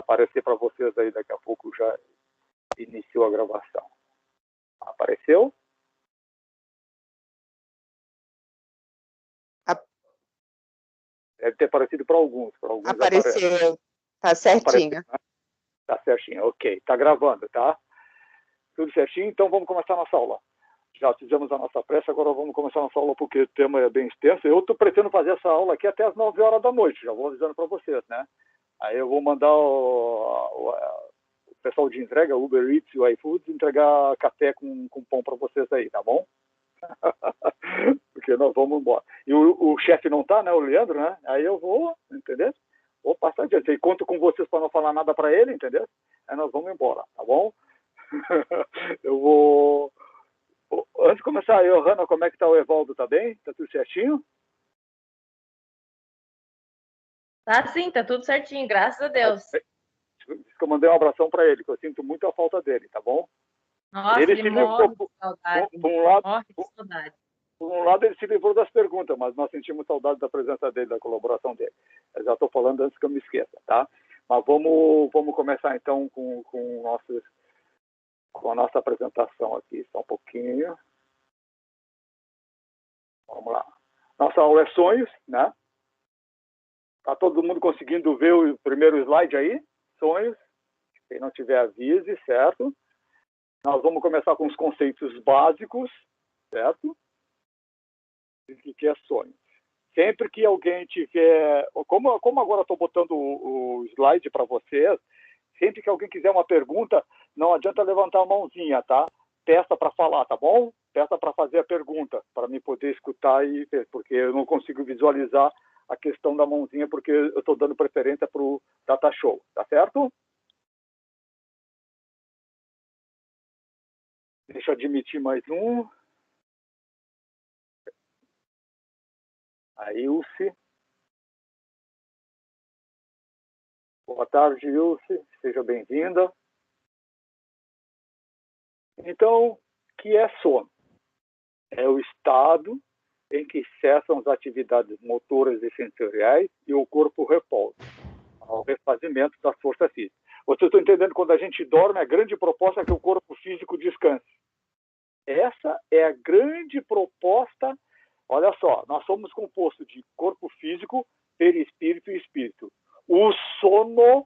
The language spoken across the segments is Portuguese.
aparecer para vocês aí daqui a pouco, já iniciou a gravação. Apareceu? Deve ter aparecido para alguns. Apareceu. Tá certinho. Tá certinho, ok. Tá gravando, tá? Tudo certinho, então vamos começar a nossa aula. Já fizemos a nossa prece, agora vamos começar a nossa aula porque o tema é bem extenso. Eu pretendo fazer essa aula aqui até as 9 horas da noite, já vou avisando para vocês, né? Aí eu vou mandar o pessoal de entrega, o Uber Eats e o iFood, entregar café com pão para vocês aí, tá bom? Porque nós vamos embora. E o chefe não tá, né? O Leandro, né? Aí eu vou, entendeu? Vou passar adiante. E conto com vocês para não falar nada para ele, entendeu? Aí nós vamos embora, tá bom? Eu vou... Antes de começar, Hanna, como é que tá o Evaldo? Tá bem? Tá tudo certinho? Tá sim, tá tudo certinho, graças a Deus. Diz que eu mandei um abração para ele, que eu sinto muito a falta dele, tá bom? Nossa, ele morre de saudade. Morre de saudade. Por um lado, ele se livrou das perguntas, mas nós sentimos saudade da presença dele, da colaboração dele. Eu já estou falando antes que eu me esqueça, tá? Mas vamos começar, então, com a nossa apresentação aqui, só um pouquinho. Vamos lá. Nossa aula é sonhos, né? Tá todo mundo conseguindo ver o primeiro slide aí? Sonhos. Quem não tiver, avise, certo? Nós vamos começar com os conceitos básicos, certo? O que é sonho? Sempre que alguém tiver... Como agora estou botando o slide para vocês, sempre que alguém quiser uma pergunta, não adianta levantar a mãozinha, tá? Peça para falar, tá bom? Peça para fazer a pergunta, para mim poder escutar e ver, porque eu não consigo visualizar a questão da mãozinha, porque eu estou dando preferência para o Data Show, tá certo? Deixa eu admitir mais um. A Ilse. Boa tarde, Ilse. Seja bem-vinda. Então, o que é sono? É o estado em que cessam as atividades motoras e sensoriais e o corpo repousa, ao refazimento das forças físicas. Vocês estão entendendo, quando a gente dorme, a grande proposta é que o corpo físico descanse. Essa é a grande proposta. Olha só, nós somos compostos de corpo físico, perispírito e espírito. O sono,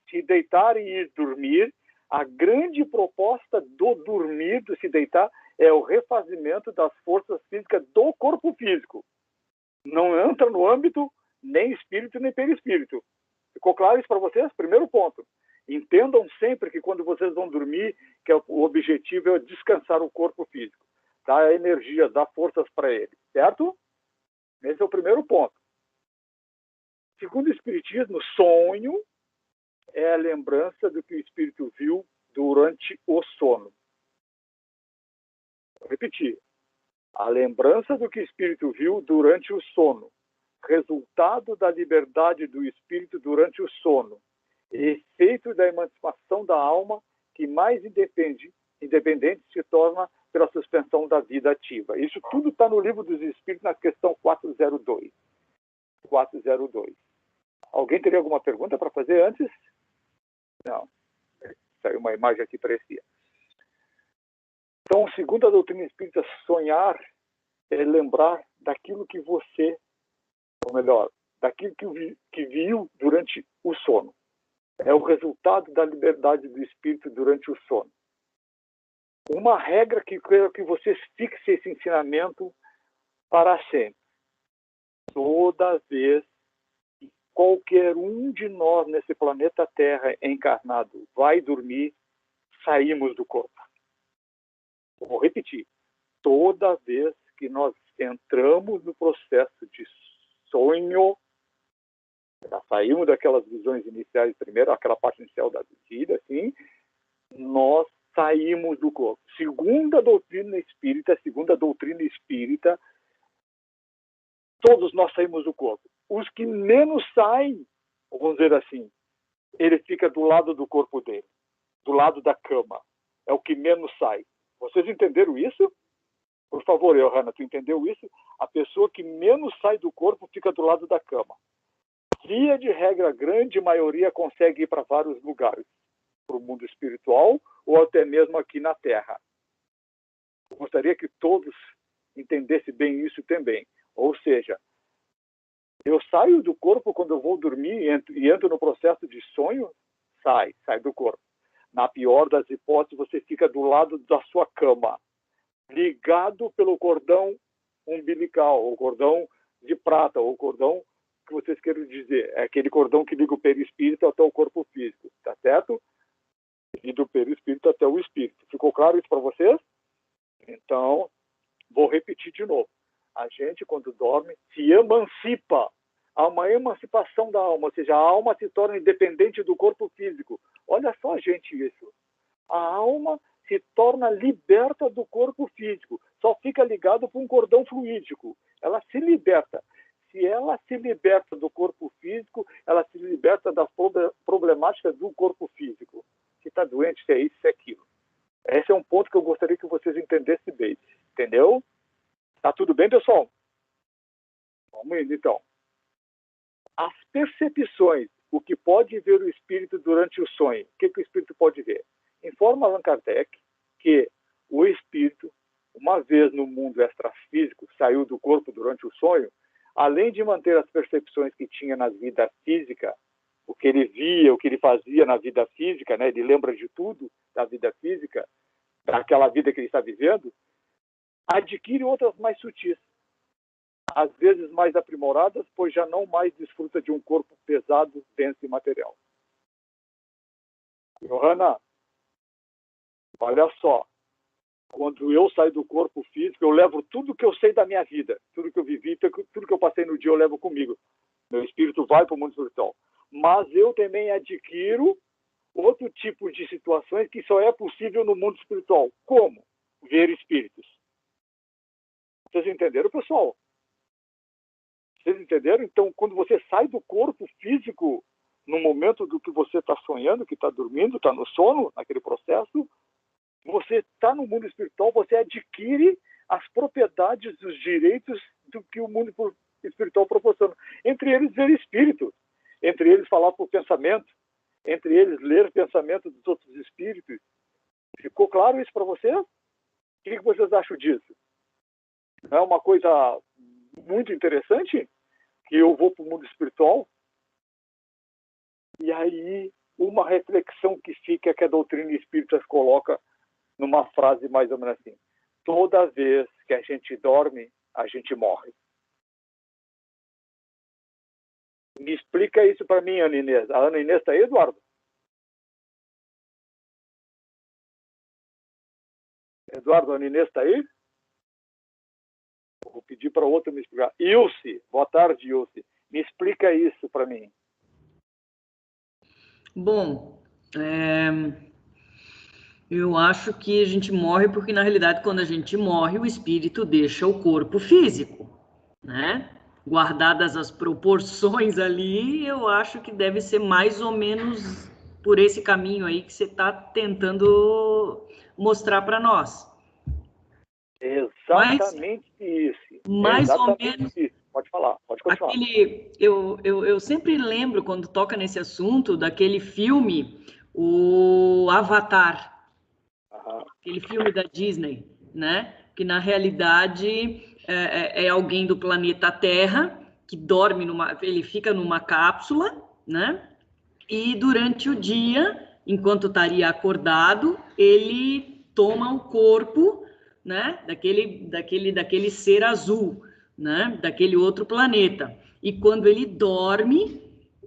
se deitar e ir dormir, a grande proposta do dormir, do se deitar, é o refazimento das forças físicas do corpo físico. Não entra no âmbito nem espírito nem perispírito. Ficou claro isso para vocês? Primeiro ponto. Entendam sempre que quando vocês vão dormir, que o objetivo é descansar o corpo físico, dar energia, dar forças para ele, certo? Esse é o primeiro ponto. Segundo o Espiritismo, sonho é a lembrança do que o espírito viu durante o sono. Vou repetir. A lembrança do que o espírito viu durante o sono. Resultado da liberdade do espírito durante o sono. Efeito da emancipação da alma que mais independente se torna pela suspensão da vida ativa. Isso tudo está no Livro dos Espíritos, na questão 402. 402. Alguém teria alguma pergunta para fazer antes? Não. Saiu uma imagem aqui, parecia. Então, segundo a doutrina espírita, sonhar é lembrar daquilo que você, ou melhor, daquilo que viu durante o sono. É o resultado da liberdade do espírito durante o sono. Uma regra que quero que vocês fixem esse ensinamento para sempre. Toda vez que qualquer um de nós nesse planeta Terra encarnado vai dormir, saímos do corpo. Vou repetir. Toda vez que nós entramos no processo de sonho, já saímos daquelas visões iniciais, primeiro, aquela parte inicial da vida, assim, nós saímos do corpo. Segundo a doutrina espírita, todos nós saímos do corpo. Os que menos saem, vamos dizer assim, ele fica do lado do corpo dele, do lado da cama. É o que menos sai. Vocês entenderam isso? Por favor, Hanna, tu entendeu isso? A pessoa que menos sai do corpo fica do lado da cama. via de regra, a grande maioria consegue ir para vários lugares, para o mundo espiritual ou até mesmo aqui na Terra. Eu gostaria que todos entendessem bem isso também. Ou seja, eu saio do corpo quando eu vou dormir e entro no processo de sonho, sai do corpo. Na pior das hipóteses, você fica do lado da sua cama, ligado pelo cordão umbilical, ou cordão de prata, ou cordão que vocês querem dizer. É aquele cordão que liga o perispírito até o corpo físico, tá certo? E do perispírito até o espírito. Ficou claro isso para vocês? Então, vou repetir de novo. A gente, quando dorme, se emancipa. Há uma emancipação da alma, ou seja, a alma se torna independente do corpo físico. Olha só, gente, isso. A alma se torna liberta do corpo físico. Só fica ligado por um cordão fluídico. Ela se liberta. Se ela se liberta do corpo físico, ela se liberta das problemáticas do corpo físico. Se está doente, se é isso, se é aquilo. Esse é um ponto que eu gostaria que vocês entendessem bem. Entendeu? Tá tudo bem, pessoal? Vamos indo, então. As percepções, o que pode ver o espírito durante o sonho. O que o espírito pode ver? Informa Allan Kardec que o espírito, uma vez no mundo extrafísico, saiu do corpo durante o sonho, além de manter as percepções que tinha na vida física, o que ele via, o que ele fazia na vida física, né? Ele lembra de tudo da vida física, daquela vida que ele está vivendo, adquire outras mais sutis, às vezes mais aprimoradas, pois já não mais desfruta de um corpo pesado, denso e material. Johanna, olha só, quando eu saio do corpo físico, eu levo tudo que eu sei da minha vida, tudo que eu vivi, tudo que eu passei no dia, eu levo comigo. Meu espírito vai para o mundo espiritual. Mas eu também adquiro outro tipo de situações que só é possível no mundo espiritual. Como? Ver espíritos. Vocês entenderam, pessoal? Vocês entenderam? Então, quando você sai do corpo físico, no momento do que você está sonhando, que está dormindo, está no sono, naquele processo, você está no mundo espiritual, você adquire as propriedades, os direitos do que o mundo espiritual proporciona. Entre eles, ver espíritos. Entre eles, falar por pensamento. Entre eles, ler pensamento dos outros espíritos. Ficou claro isso para vocês? O que vocês acham disso? Não é uma coisa muito interessante? Que eu vou para o mundo espiritual? E aí, uma reflexão que fica, que a doutrina espírita coloca numa frase mais ou menos assim: toda vez que a gente dorme, a gente morre. Me explica isso para mim, Ana Inês. A Ana Inês está aí, Eduardo? Eduardo, a Ana Inês está aí? Vou pedir para outra me explicar. Ilse, boa tarde, Ilse. Me explica isso para mim. Bom, eu acho que a gente morre porque, na realidade, quando a gente morre, o espírito deixa o corpo físico, né? Guardadas as proporções ali, eu acho que deve ser mais ou menos por esse caminho aí que você está tentando mostrar para nós. Exatamente isso. Mais exatamente ou menos. Isso. Pode falar, pode continuar. Eu sempre lembro, quando toca nesse assunto, daquele filme, o Avatar. Aquele filme da Disney, né? Que na realidade é alguém do planeta Terra que dorme ele fica numa cápsula, né? E durante o dia, enquanto estaria acordado, ele toma o corpo, né? Daquele ser azul, né? Daquele outro planeta. E quando ele dorme,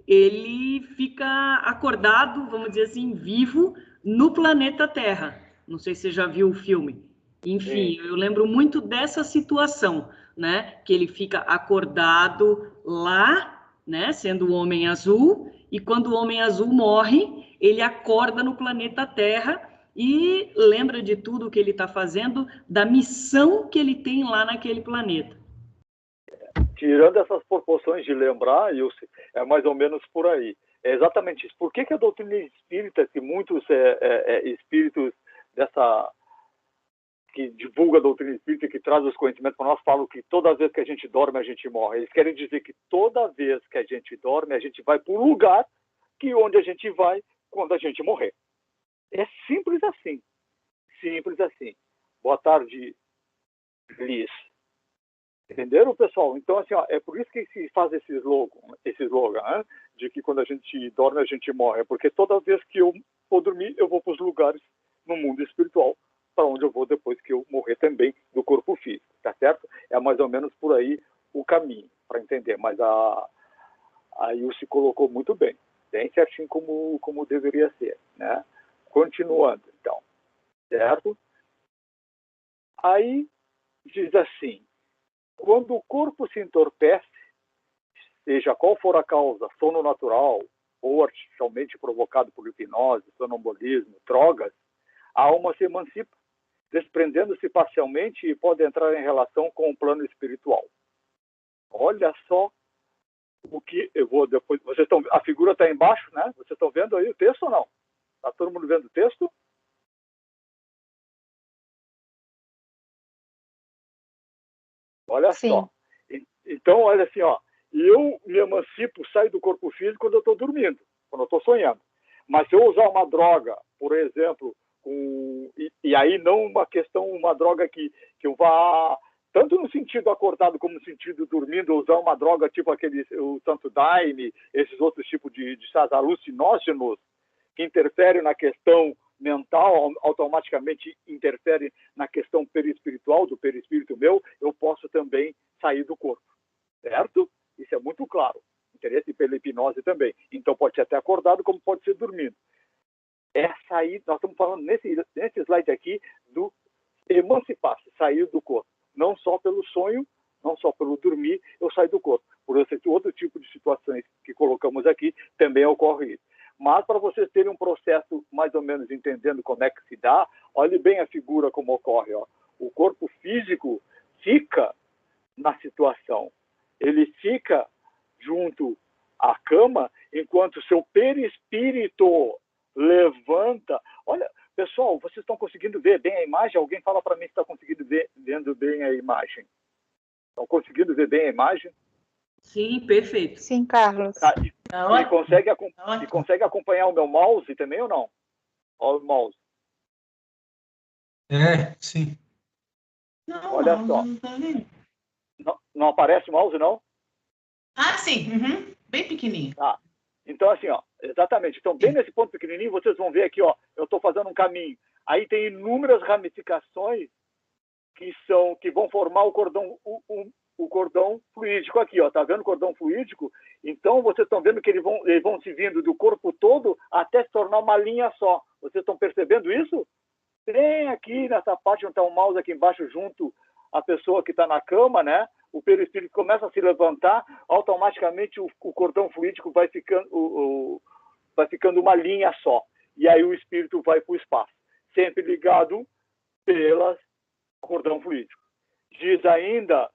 ele fica acordado, vamos dizer assim, vivo no planeta Terra. Não sei se você já viu o filme. Enfim, eu lembro muito dessa situação, né? Que ele fica acordado lá, né? Sendo o Homem Azul, e quando o Homem Azul morre, ele acorda no planeta Terra e lembra de tudo que ele está fazendo, da missão que ele tem lá naquele planeta. Tirando essas proporções de lembrar, Ilse, é mais ou menos por aí. É exatamente isso. Por que a doutrina espírita, que muitos espíritos que divulga a doutrina espírita, que traz os conhecimentos para nós, falam que toda vez que a gente dorme, a gente morre. Eles querem dizer que toda vez que a gente dorme, a gente vai para um lugar que onde a gente vai quando a gente morrer. É simples assim. Simples assim. Boa tarde, Liz. Entenderam, pessoal? Então, assim, ó, é por isso que se faz esse slogan, né? De que quando a gente dorme, a gente morre. É porque toda vez que eu for dormir, eu vou para os lugares no mundo espiritual, para onde eu vou depois que eu morrer também do corpo físico, tá certo? É mais ou menos por aí o caminho, para entender. Mas a Ilse colocou muito bem certinho como deveria ser, né? Continuando, então, certo? Aí diz assim, quando o corpo se entorpece, seja qual for a causa, sono natural ou artificialmente provocado por hipnose, sonambulismo, drogas, a alma se emancipa, desprendendo-se parcialmente e pode entrar em relação com o plano espiritual. Olha só o que eu vou depois... Vocês estão, a figura está embaixo, né? Vocês estão vendo aí o texto ou não? Está todo mundo vendo o texto? Olha Sim. só. Então, olha assim, ó. Eu me emancipo, saio do corpo físico quando eu estou dormindo, quando eu estou sonhando. Mas se eu usar uma droga, por exemplo, e aí não uma droga que eu vá, tanto no sentido acordado como no sentido dormindo, usar uma droga tipo o Santo Daime, esses outros tipos de alucinógenos, que interferem na questão mental, automaticamente interferem na questão perispiritual, do perispírito meu, eu posso também sair do corpo, certo? Isso é muito claro. Interesse pela hipnose também. Então pode ser até acordado, como pode ser dormindo. Essa aí, nós estamos falando nesse slide aqui do emancipar-se, sair do corpo. Não só pelo sonho, não só pelo dormir, eu saio do corpo. Por esse outro tipo de situações que colocamos aqui, também ocorre isso. Mas para vocês terem um processo mais ou menos entendendo como é que se dá, olhe bem a figura como ocorre. Ó. O corpo físico fica na situação. Ele fica junto à cama, enquanto o seu perispírito levanta. Olha, pessoal, vocês estão conseguindo ver bem a imagem? Alguém fala para mim se está conseguindo vendo bem a imagem. Estão conseguindo ver bem a imagem? Sim, perfeito. Sim, Carlos. Tá, e consegue acompanhar o meu mouse também ou não? Olha o mouse. Sim. Não, olha só. Não tá vendo. Não aparece o mouse, não? Ah, sim. Uhum. Bem pequenininho. Tá. Então, assim, ó, exatamente. Então, bem nesse ponto pequenininho, vocês vão ver aqui, ó, eu estou fazendo um caminho. Aí tem inúmeras ramificações que vão formar o cordão fluídico aqui, ó. Tá vendo o cordão fluídico? Então, vocês estão vendo que eles vão se vindo do corpo todo até se tornar uma linha só. Vocês estão percebendo isso? Tem aqui nessa parte onde está o mouse aqui embaixo junto a pessoa que está na cama, né? O perispírito começa a se levantar, automaticamente o cordão fluídico vai ficando uma linha só. E aí o espírito vai para o espaço, sempre ligado pelo cordão fluídico. Diz ainda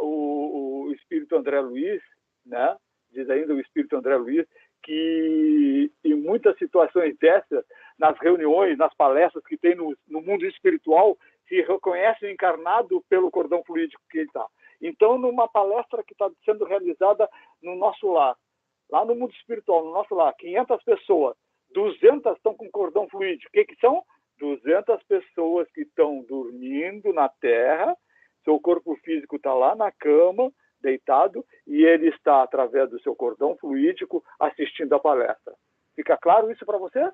o espírito André Luiz, né? Diz ainda o espírito André Luiz que em muitas situações dessas, nas reuniões, nas palestras que tem no mundo espiritual, se reconhece encarnado pelo cordão fluídico que ele está. Então, numa palestra que está sendo realizada no nosso lar, lá no mundo espiritual, no nosso lar, 500 pessoas, 200 estão com cordão fluídico. O que são? 200 pessoas que estão dormindo na Terra, seu corpo físico está lá na cama, deitado, e ele está, através do seu cordão fluídico, assistindo a palestra. Fica claro isso para vocês?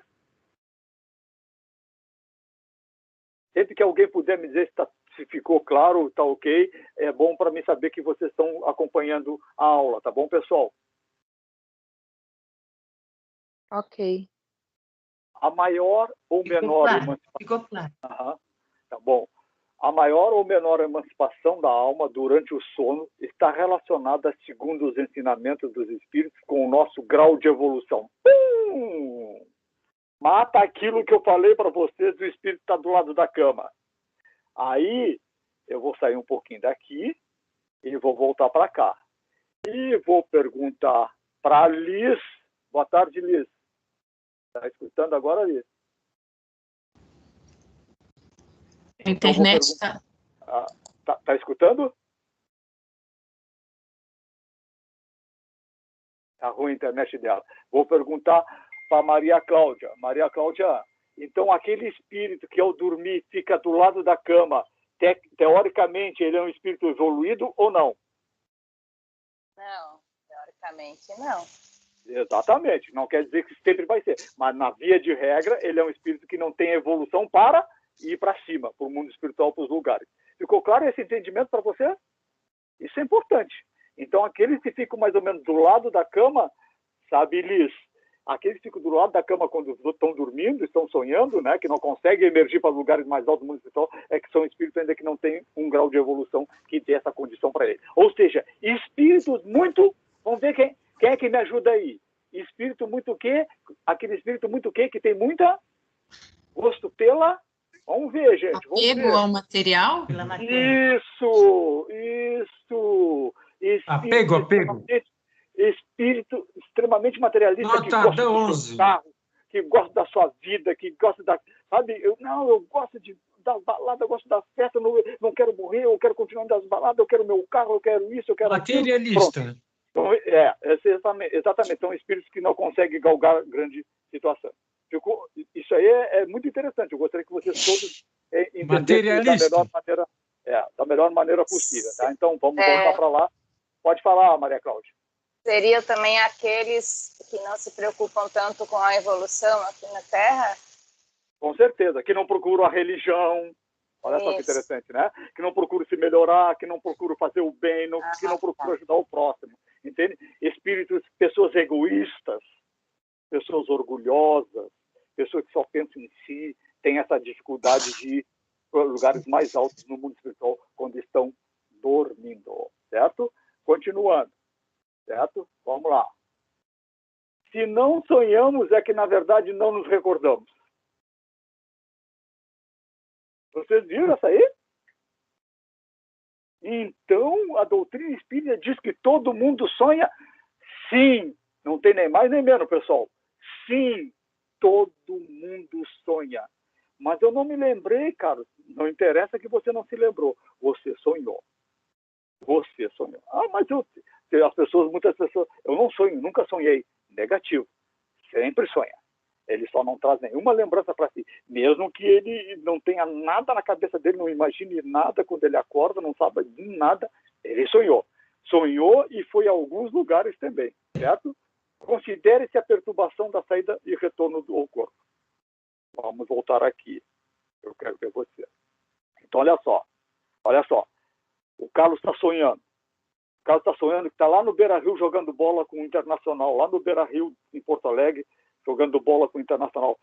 Sempre que alguém puder me dizer se ficou claro, está ok, é bom para mim saber que vocês estão acompanhando a aula, tá bom, pessoal? Ok. A maior ou menor emancipação... Ficou claro. Tá bom. A maior ou menor emancipação da alma durante o sono está relacionada, segundo os ensinamentos dos espíritos, com o nosso grau de evolução. Mata aquilo que eu falei para vocês, o espírito está do lado da cama. Aí eu vou sair um pouquinho daqui e vou voltar para cá. E vou perguntar para a Liz. Boa tarde, Liz. Está escutando agora, Liz? A internet está... Tá escutando? Tá ruim a internet dela. Vou perguntar para Maria Cláudia. Maria Cláudia, então aquele espírito que ao dormir fica do lado da cama, teoricamente ele é um espírito evoluído ou não? Não, teoricamente não. Exatamente, não quer dizer que sempre vai ser, mas na via de regra ele é um espírito que não tem evolução para ir para cima, para o mundo espiritual, para os lugares. Ficou claro esse entendimento para você? Isso é importante. Então aqueles que ficam mais ou menos do lado da cama, sabe, Liz, aqueles que ficam do lado da cama quando estão dormindo, estão sonhando, né, que não conseguem emergir para lugares mais altos do mundo espiritual, é que são espíritos ainda que não têm um grau de evolução que dê essa condição para ele. Ou seja, espíritos muito... Vamos ver quem é que me ajuda aí. Espírito muito o quê? Aquele espírito muito o quê? Que tem muita gosto pela... Vamos ver, gente. Apego ao material? Isso! Apego. Espírito extremamente materialista, que gosta do seu carro, que gosta da sua vida, que gosta da... Sabe, eu gosto das baladas, eu gosto das festas, não quero morrer, eu quero continuar das baladas, eu quero meu carro, eu quero isso, eu quero materialista. Aquilo. Então, exatamente. São espíritos que não conseguem galgar grande situação. Isso aí é muito interessante. Eu gostaria que vocês todos entendessem da melhor maneira possível. Tá? Então, vamos voltar para lá. Pode falar, Maria Cláudia. Seria também aqueles que não se preocupam tanto com a evolução aqui na Terra? Com certeza. Que não procuram a religião. Olha só que interessante, né? Que não procuram se melhorar, que não procuram fazer o bem, que não procuram ajudar o próximo. Entende? Espíritos, pessoas egoístas, pessoas orgulhosas, pessoas que só pensam em si, têm essa dificuldade de ir para lugares mais altos no mundo espiritual quando estão dormindo, certo? Continuando, certo? Vamos lá. Se não sonhamos, é que na verdade não nos recordamos. Vocês viram essa aí? Então, a doutrina espírita diz que todo mundo sonha? Sim. Não tem nem mais nem menos, pessoal. Sim, todo mundo sonha. Mas eu não me lembrei, cara. Não interessa que você não se lembrou. Você sonhou. Você sonhou. Mas muitas pessoas... Eu não sonho, nunca sonhei. Negativo. Sempre sonha. Ele só não traz nenhuma lembrança para si. Mesmo que ele não tenha nada na cabeça dele, não imagine nada quando ele acorda, não sabe de nada, ele sonhou. Sonhou e foi a alguns lugares também, certo? Considere-se a perturbação da saída e retorno do corpo. Vamos voltar aqui. Eu quero ver você. Então, olha só. O Carlos está sonhando. O Carlos está sonhando que está lá no Beira-Rio jogando bola com o Internacional, lá no Beira-Rio, em Porto Alegre, jogando bola com o Internacional.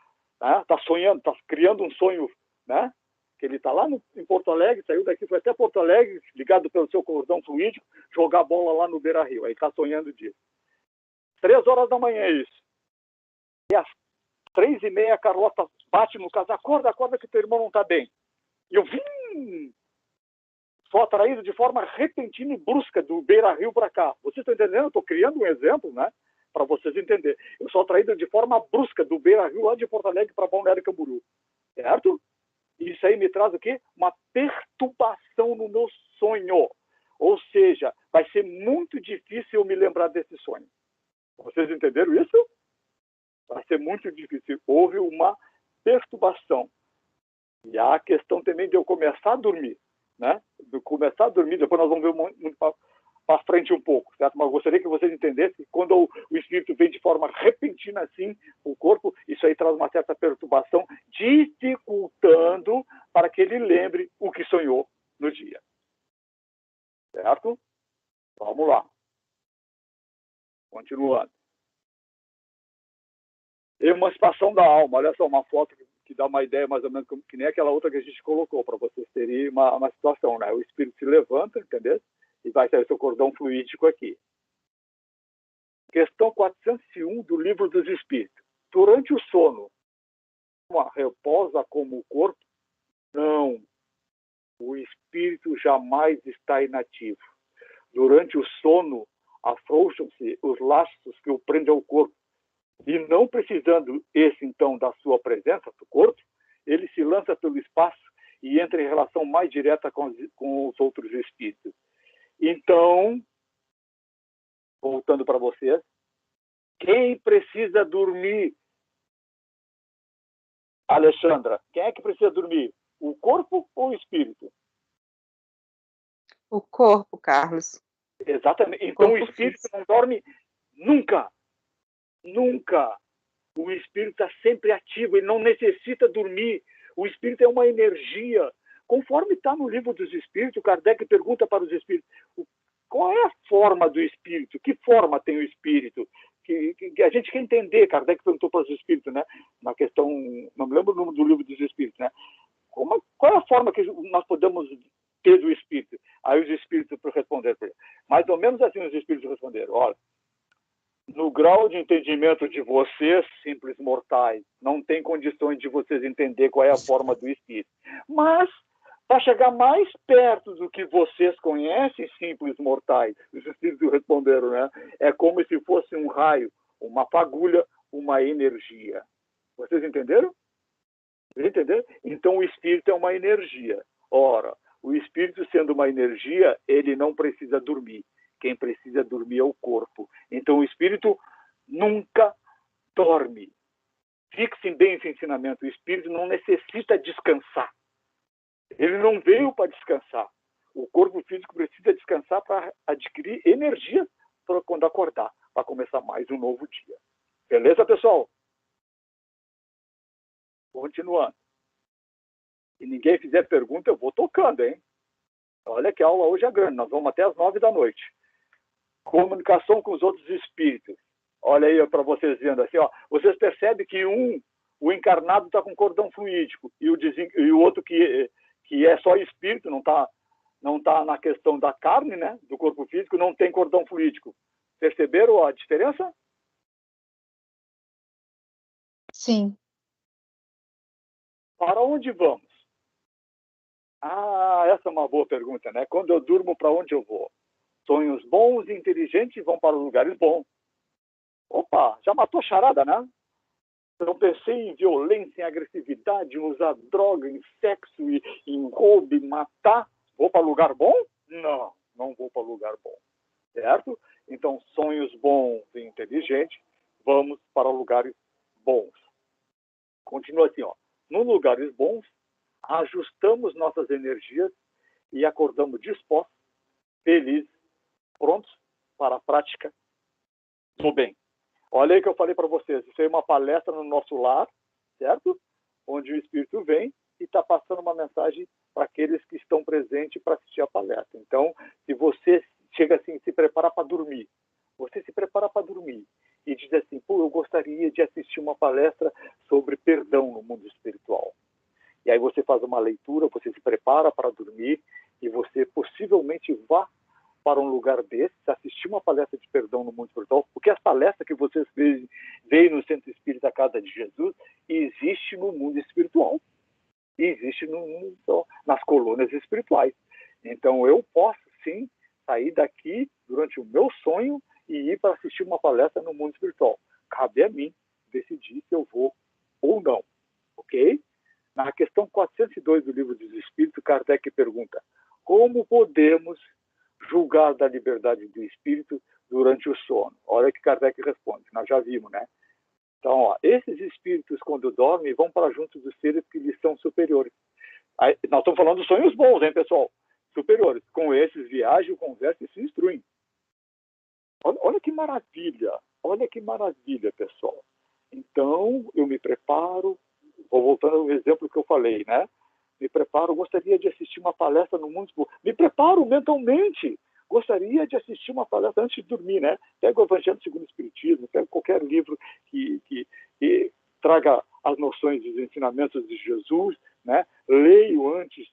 Está sonhando, está criando um sonho, né? Que ele está lá em Porto Alegre, saiu daqui, foi até Porto Alegre, ligado pelo seu cordão fluídico, jogar bola lá no Beira-Rio. Aí está sonhando disso. 3 horas da manhã é isso. E às 3h30 a Carlota bate no caso, acorda que teu irmão não está bem. E eu vim, sou atraído de forma repentina e brusca do Beira-Rio para cá. Vocês estão entendendo? Eu estou criando um exemplo, né? Para vocês entenderem. Eu sou atraído de forma brusca do Beira-Rio lá de Porto Alegre para Balneário Camboriú. Certo? Isso aí me traz o quê? Uma perturbação no meu sonho. Ou seja, vai ser muito difícil eu me lembrar desse sonho. Vocês entenderam isso? Vai ser muito difícil. Houve uma perturbação. E há a questão também de eu começar a dormir, né? De começar a dormir, depois nós vamos ver muito para frente um pouco, certo? Mas eu gostaria que vocês entendessem que quando o espírito vem de forma repentina assim, o corpo, isso aí traz uma certa perturbação, dificultando para que ele lembre o que sonhou no dia. Certo? Vamos lá. Continuando. Emancipação da alma. Olha só, uma foto que dá uma ideia mais ou menos que nem aquela outra que a gente colocou, para vocês terem uma situação, né? O espírito se levanta, entendeu? E vai sair o seu cordão fluídico aqui. Questão 401 do Livro dos Espíritos. Durante o sono, repousa como o corpo? Não. O espírito jamais está inativo. Durante o sono, afrouxam-se os laços que o prendem ao corpo. E não precisando então da sua presença do corpo, ele se lança pelo espaço e entra em relação mais direta com os outros espíritos. Então, voltando para vocês, quem precisa dormir? Alexandra, quem é que precisa dormir? O corpo ou o espírito? O corpo, Carlos. Exatamente. Então o espírito não dorme nunca. Nunca. O espírito está sempre ativo, ele não necessita dormir. O espírito é uma energia. Conforme está no livro dos espíritos, Kardec pergunta para os espíritos, qual é a forma do espírito? Que forma tem o espírito? Que a gente quer entender, Kardec perguntou para os espíritos, né? Na questão, não me lembro o nome do livro dos espíritos, né? Qual é a forma que nós podemos ter do espírito? Aí os espíritos responderam, mais ou menos assim os espíritos responderam, olha, no grau de entendimento de vocês, simples mortais, não tem condições de vocês entender qual é a forma do espírito. Mas, para chegar mais perto do que vocês conhecem, simples mortais, os espíritos responderam, né? É como se fosse um raio, uma fagulha, uma energia. Vocês entenderam? Vocês entenderam? Então, o espírito é uma energia. Ora, o espírito sendo uma energia, ele não precisa dormir. Quem precisa dormir é o corpo. Então, o espírito nunca dorme. Fixem bem esse ensinamento. O espírito não necessita descansar. Ele não veio para descansar. O corpo físico precisa descansar para adquirir energia para quando acordar, para começar mais um novo dia. Beleza, pessoal? Continuando. Se ninguém fizer pergunta, eu vou tocando, hein? Olha que a aula hoje é grande. Nós vamos até as 9 da noite. Comunicação com os outros espíritos. Olha aí para vocês vendo assim, ó. Vocês percebem que o encarnado está com cordão fluídico e o outro que é só espírito, não tá na questão da carne, né? Do corpo físico, não tem cordão fluídico. Perceberam a diferença? Sim. Para onde vamos? Ah, essa é uma boa pergunta, né? Quando eu durmo, para onde eu vou? Sonhos bons e inteligentes vão para lugares bons. Opa, já matou charada, né? Eu pensei em violência, em agressividade, em usar droga, em sexo, em roubo, em matar. Vou para lugar bom? Não, não vou para lugar bom. Certo? Então, sonhos bons e inteligentes, vamos para lugares bons. Continua assim, ó. Nos lugares bons, ajustamos nossas energias e acordamos dispostos, felizes, prontos para a prática do bem. Olha aí que eu falei para vocês, isso aí é uma palestra no nosso lar, certo? Onde o Espírito vem e está passando uma mensagem para aqueles que estão presentes para assistir a palestra. Então, se você chega assim, se prepara para dormir, você se prepara para dormir e diz assim, pô, eu gostaria de assistir uma palestra sobre perdão no mundo espiritual. E aí você faz uma leitura, você se prepara para dormir e você possivelmente vá para um lugar desse, assistir uma palestra de perdão no mundo espiritual, porque as palestras que vocês veem no Centro Espírita Casa de Jesus existe no mundo espiritual. E existe nas colônias espirituais. Então eu posso sim sair daqui durante o meu sonho e ir para assistir uma palestra no mundo espiritual. Cabe a mim decidir se eu vou ou não. Ok? Na questão 402 do Livro dos Espíritos, Kardec pergunta: como podemos julgar da liberdade do espírito durante o sono? Olha que Kardec responde, nós já vimos, né? Então, ó, esses espíritos, quando dormem, vão para junto dos seres que lhes são superiores. Aí, nós estamos falando de sonhos bons, hein, pessoal? Superiores. Com esses viajam, conversam e se instruem. Olha que maravilha. Olha que maravilha, pessoal. Então, eu me preparo, vou voltando ao exemplo que eu falei, né? Me preparo, gostaria de assistir uma palestra no mundo. Me preparo mentalmente. Gostaria de assistir uma palestra antes de dormir, né? Pega o Evangelho segundo o Espiritismo, pega qualquer livro que traga as noções dos ensinamentos de Jesus, né? Leio antes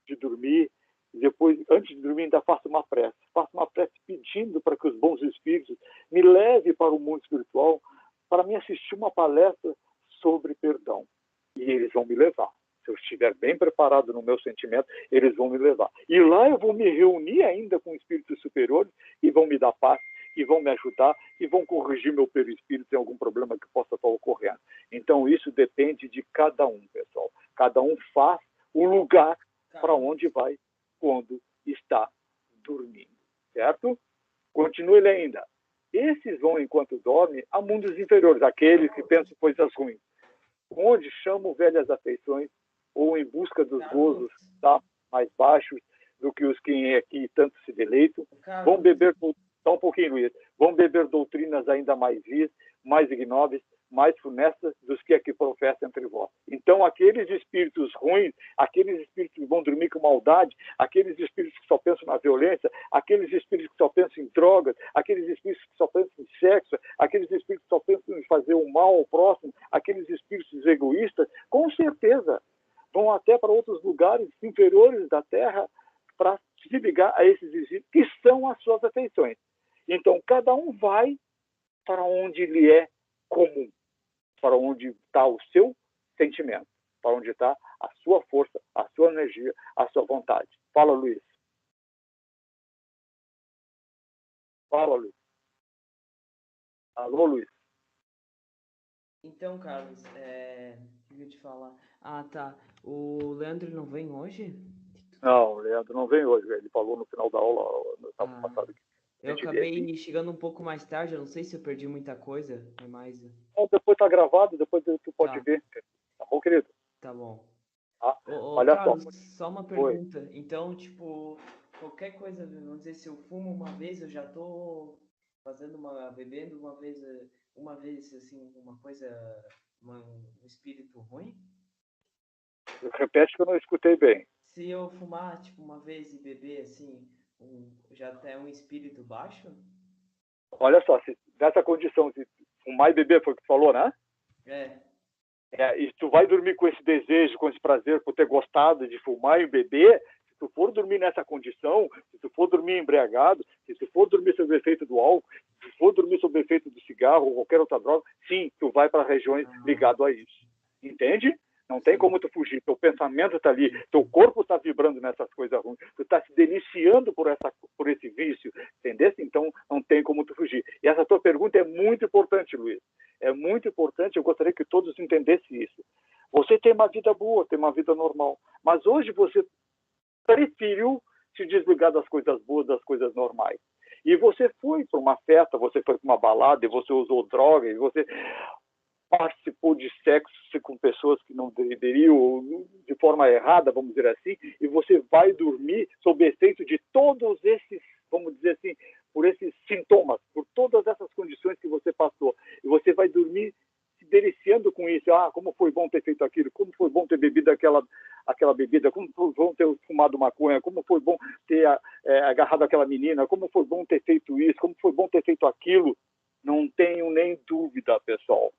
de dormir. Depois, antes de dormir, ainda faço uma prece. Faço uma prece pedindo para que os bons espíritos me levem para o mundo espiritual para me assistir uma palestra sobre perdão. E eles vão me levar. Se eu estiver bem preparado no meu sentimento, eles vão me levar. E lá eu vou me reunir ainda com espíritos superiores e vão me dar paz, e vão me ajudar, e vão corrigir meu perispírito em algum problema que possa estar ocorrendo. Então, isso depende de cada um, pessoal. Cada um faz o lugar para onde vai quando está dormindo, certo? Continua ele ainda. Esses vão, enquanto dormem, a mundos inferiores, aqueles que pensam coisas ruins, onde chamam velhas afeições ou em busca dos gozos, tá, mais baixos do que os que aqui tanto se deleitam, vão beber, só um pouquinho, Luiz, vão beber doutrinas ainda mais vis, mais ignóbeis, mais funestas dos que aqui professam entre vós. Então, aqueles espíritos ruins, aqueles espíritos que vão dormir com maldade, aqueles espíritos que só pensam na violência, aqueles espíritos que só pensam em drogas, aqueles espíritos que só pensam em sexo, aqueles espíritos que só pensam em fazer o mal ao próximo, aqueles espíritos egoístas, com certeza vão até para outros lugares inferiores da Terra para se ligar a esses espíritos que são as suas afeições. Então, cada um vai para onde lhe é comum, para onde está o seu sentimento, para onde está a sua força, a sua energia, a sua vontade. Fala, Luiz. Fala, Luiz. Alô, Luiz. Então, Carlos, o que eu ia te falar? Ah, tá. O Leandro não vem hoje? Não, o Leandro não vem hoje. Ele falou no final da aula, no sábado passado. Eu acabei chegando um pouco mais tarde, eu não sei se eu perdi muita coisa. É mais... Depois está gravado, depois tu pode ver. Tá bom, querido? Tá bom. Ah, olha Carlos, só uma pergunta. Oi. Então, tipo, qualquer coisa, vamos dizer, se eu fumo uma vez, eu já tô bebendo uma vez, assim, uma coisa, um espírito ruim? Repete que eu não escutei bem. Se eu fumar, tipo, uma vez e beber, assim, já até um espírito baixo? Olha só, nessa condição de fumar e beber, foi o que tu falou, né? E tu vai dormir com esse desejo, com esse prazer por ter gostado de fumar e beber, se tu for dormir nessa condição, se tu for dormir embriagado, se tu for dormir sob o efeito do álcool, se tu for dormir sob o efeito do cigarro ou qualquer outra droga, sim, tu vai para regiões ligadas a isso. Entende? Não tem como tu fugir. Teu pensamento está ali, teu corpo está vibrando nessas coisas ruins, tu está se deliciando por esse vício, entendeu? Então não tem como tu fugir. E essa tua pergunta é muito importante, Luiz. É muito importante, eu gostaria que todos entendessem isso. Você tem uma vida boa, tem uma vida normal, mas hoje você preferiu se desligar das coisas boas, das coisas normais. E você foi para uma festa, você foi para uma balada, e você usou droga, e você participou de sexo com pessoas que não deveriam, de forma errada, vamos dizer assim, e você vai dormir sob efeito de todos esses, vamos dizer assim, por esses sintomas, por todas essas condições que você passou. E você vai dormir se deliciando com isso. Ah, como foi bom ter feito aquilo, como foi bom ter bebido aquela bebida, como foi bom ter fumado maconha, como foi bom ter agarrado aquela menina, como foi bom ter feito isso, como foi bom ter feito aquilo. Não tenho nem dúvida, pessoal.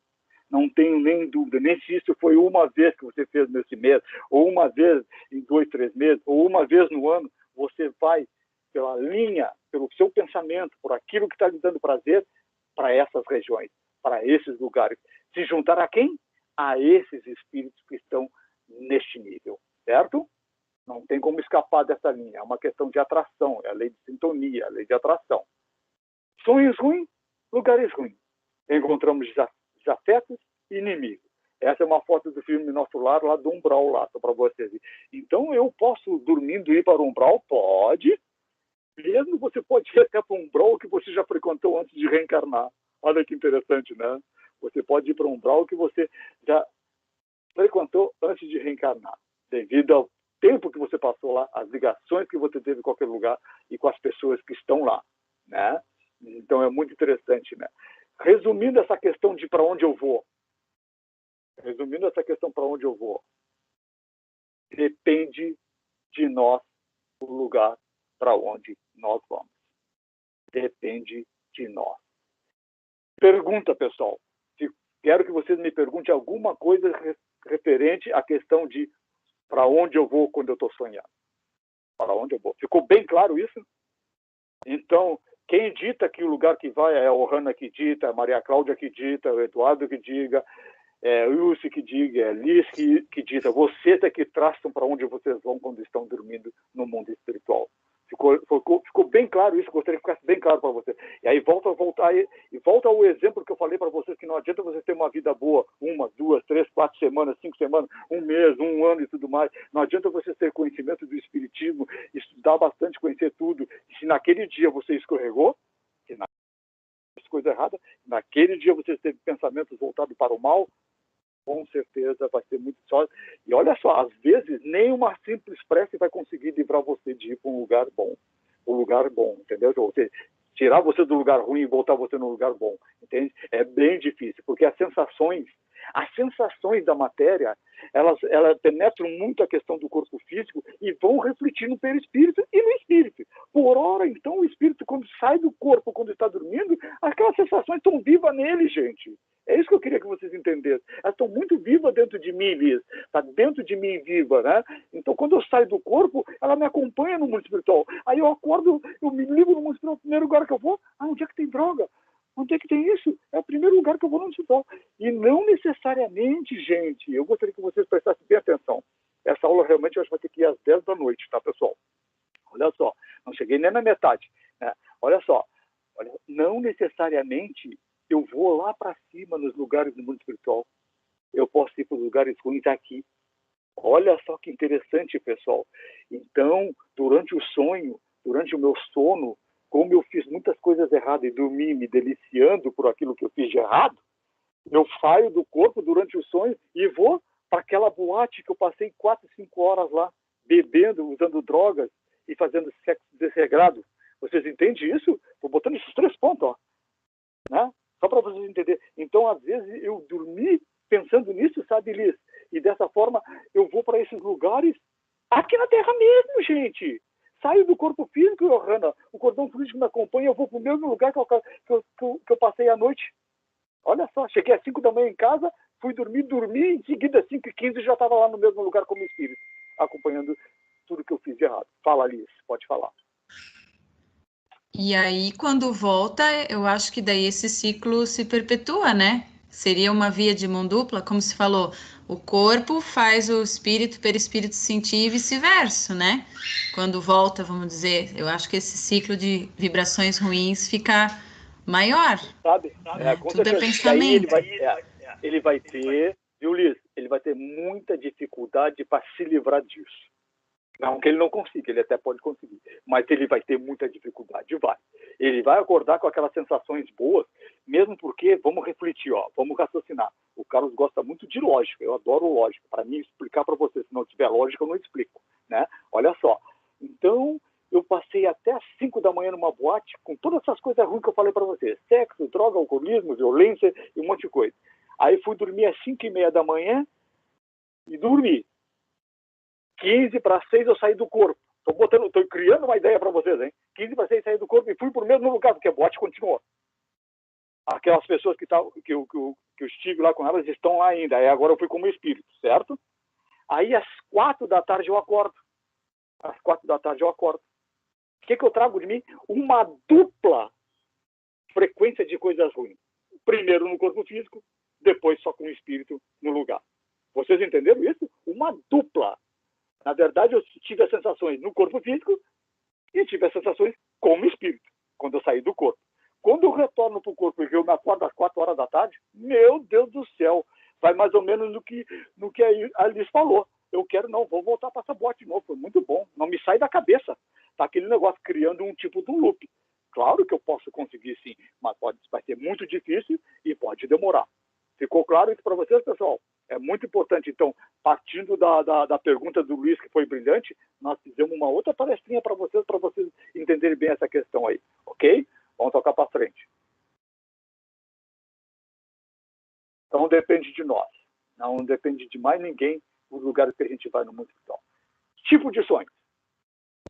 Não tenho nem dúvida, nem se isso foi uma vez que você fez nesse mês, ou uma vez em 2, 3 meses, ou uma vez no ano, você vai pela linha, pelo seu pensamento, por aquilo que está lhe dando prazer, para essas regiões, para esses lugares. Se juntar a quem? A esses espíritos que estão neste nível, certo? Não tem como escapar dessa linha, é uma questão de atração, é a lei de sintonia, a lei de atração. Sonhos ruins, lugares ruins. Encontramos desafetos e inimigos. Essa é uma foto do filme Nosso Lar, lá do umbral, lá, só para vocês verem. Então, eu posso, dormindo, ir para o umbral? Pode. Mesmo você pode ir até para um umbral que você já frequentou antes de reencarnar. Olha que interessante, né? Você pode ir para um umbral que você já frequentou antes de reencarnar, devido ao tempo que você passou lá, as ligações que você teve em qualquer lugar e com as pessoas que estão lá, né? Então, é muito interessante, né? Resumindo essa questão de para onde eu vou. Depende de nós o lugar para onde nós vamos. Depende de nós. Pergunta, pessoal. Quero que vocês me perguntem alguma coisa referente à questão de para onde eu vou quando eu estou sonhando. Para onde eu vou. Ficou bem claro isso? Então, quem dita que o lugar que vai é a Ohana que dita, a Maria Cláudia que dita, o Eduardo que diga, o Yussi que diga, é a Liz que dita. Vocês é que traçam para onde vocês vão quando estão dormindo no mundo espiritual. Ficou bem claro isso, gostaria que ficasse bem claro para você. E aí volta ao exemplo que eu falei para vocês, que não adianta você ter uma vida boa 1, 2, 3, 4 semanas, 5 semanas, 1 mês, 1 ano e tudo mais. Não adianta você ter conhecimento do espiritismo, estudar bastante, conhecer tudo. E se naquele dia você escorregou, se na coisa errada, naquele dia você teve pensamentos voltados para o mal, com certeza vai ser muito só. E olha só, às vezes nem uma simples prece vai conseguir livrar você de ir para um lugar bom, entendeu? Você tirar você do lugar ruim e voltar você no lugar bom, entende? É bem difícil, porque as sensações da matéria, elas penetram muito a questão do corpo físico e vão refletir no perispírito e no espírito. Por ora, então, o espírito, quando sai do corpo, quando está dormindo, aquelas sensações estão vivas nele, gente. É isso que eu queria que vocês entendessem. Elas estão muito vivas dentro de mim, Liz. Está dentro de mim viva, né? Então, quando eu saio do corpo, ela me acompanha no mundo espiritual. Aí eu acordo, eu me ligo no mundo espiritual. O primeiro lugar que eu vou, onde é que tem droga? Onde é que tem isso? É o primeiro lugar que eu vou no mundo espiritual. E não necessariamente, gente, eu gostaria que vocês prestassem bem atenção. Essa aula realmente eu acho que vai ter que ir às 10 da noite, tá, pessoal? Olha só, não cheguei nem na metade, né? Olha só, não necessariamente eu vou lá para cima nos lugares do mundo espiritual. Eu posso ir para os lugares ruins aqui. Olha só que interessante, pessoal. Então, durante o sonho, durante o meu sono, como eu fiz muitas coisas erradas e dormi me deliciando por aquilo que eu fiz de errado, eu saio do corpo durante o sonho e vou para aquela boate que eu passei 4, 5 horas lá, bebendo, usando drogas e fazendo sexo desregrado. Vocês entendem isso? Estou botando esses 3 pontos, ó, né? Só para vocês entenderem. Então, às vezes, eu dormi pensando nisso, sabe, Liz? E dessa forma, eu vou para esses lugares aqui na Terra mesmo, gente. Saio do corpo físico, Johanna. O cordão fluídico me acompanha, eu vou para o mesmo lugar que eu passei a noite. Olha só, cheguei às 5 da manhã em casa, fui dormir, em seguida, às 5h15, já estava lá no mesmo lugar como espírito, acompanhando tudo que eu fiz de errado. Fala, Liz, pode falar. E aí, quando volta, eu acho que daí esse ciclo se perpetua, né? Seria uma via de mão dupla, como se falou, o corpo faz o espírito, perispírito sentir e vice-versa, né? Quando volta, vamos dizer, eu acho que esse ciclo de vibrações ruins fica maior. Sabe? Tudo é pensamento. Ele vai ter, viu, Liz? Ele vai ter muita dificuldade para se livrar disso. Não que ele não consiga, ele até pode conseguir, mas ele vai ter muita dificuldade, vai. Ele vai acordar com aquelas sensações boas, mesmo porque, vamos refletir, ó, vamos raciocinar. O Carlos gosta muito de lógica, eu adoro lógica. Para mim, explicar para você, se não tiver lógica, eu não explico, né? Olha só, então, eu passei até às 5 da manhã numa boate, com todas essas coisas ruins que eu falei para você, sexo, droga, alcoolismo, violência e um monte de coisa. Aí fui dormir às 5h30 da manhã e dormi. 15 para 6 eu saí do corpo. Estou criando uma ideia para vocês, hein? 15 para 6 saí do corpo e fui para o mesmo lugar, porque a boate continuou. Aquelas pessoas que eu estive lá com elas estão lá ainda. Aí agora eu fui como espírito, certo? Aí às 4 da tarde eu acordo. Às 4 da tarde eu acordo. O que eu trago de mim? Uma dupla frequência de coisas ruins. Primeiro no corpo físico, depois só com o espírito no lugar. Vocês entenderam isso? Uma dupla. Na verdade, eu tive as sensações no corpo físico e tive as sensações como espírito, quando eu saí do corpo. Quando eu retorno para o corpo e eu me acordo às 4 horas da tarde, meu Deus do céu, vai mais ou menos no que a Alice falou. Eu vou voltar para essa boate de novo, foi muito bom. Não me sai da cabeça. Tá aquele negócio criando um tipo de um loop. Claro que eu posso conseguir sim, mas vai ser muito difícil e pode demorar. Ficou claro isso para vocês, pessoal? É muito importante. Então, partindo da pergunta do Luiz, que foi brilhante, nós fizemos uma outra palestrinha para vocês entenderem bem essa questão aí. Ok? Vamos tocar para frente. Então, depende de nós. Não depende de mais ninguém os lugares que a gente vai no mundo espiritual. Tipo de sonhos.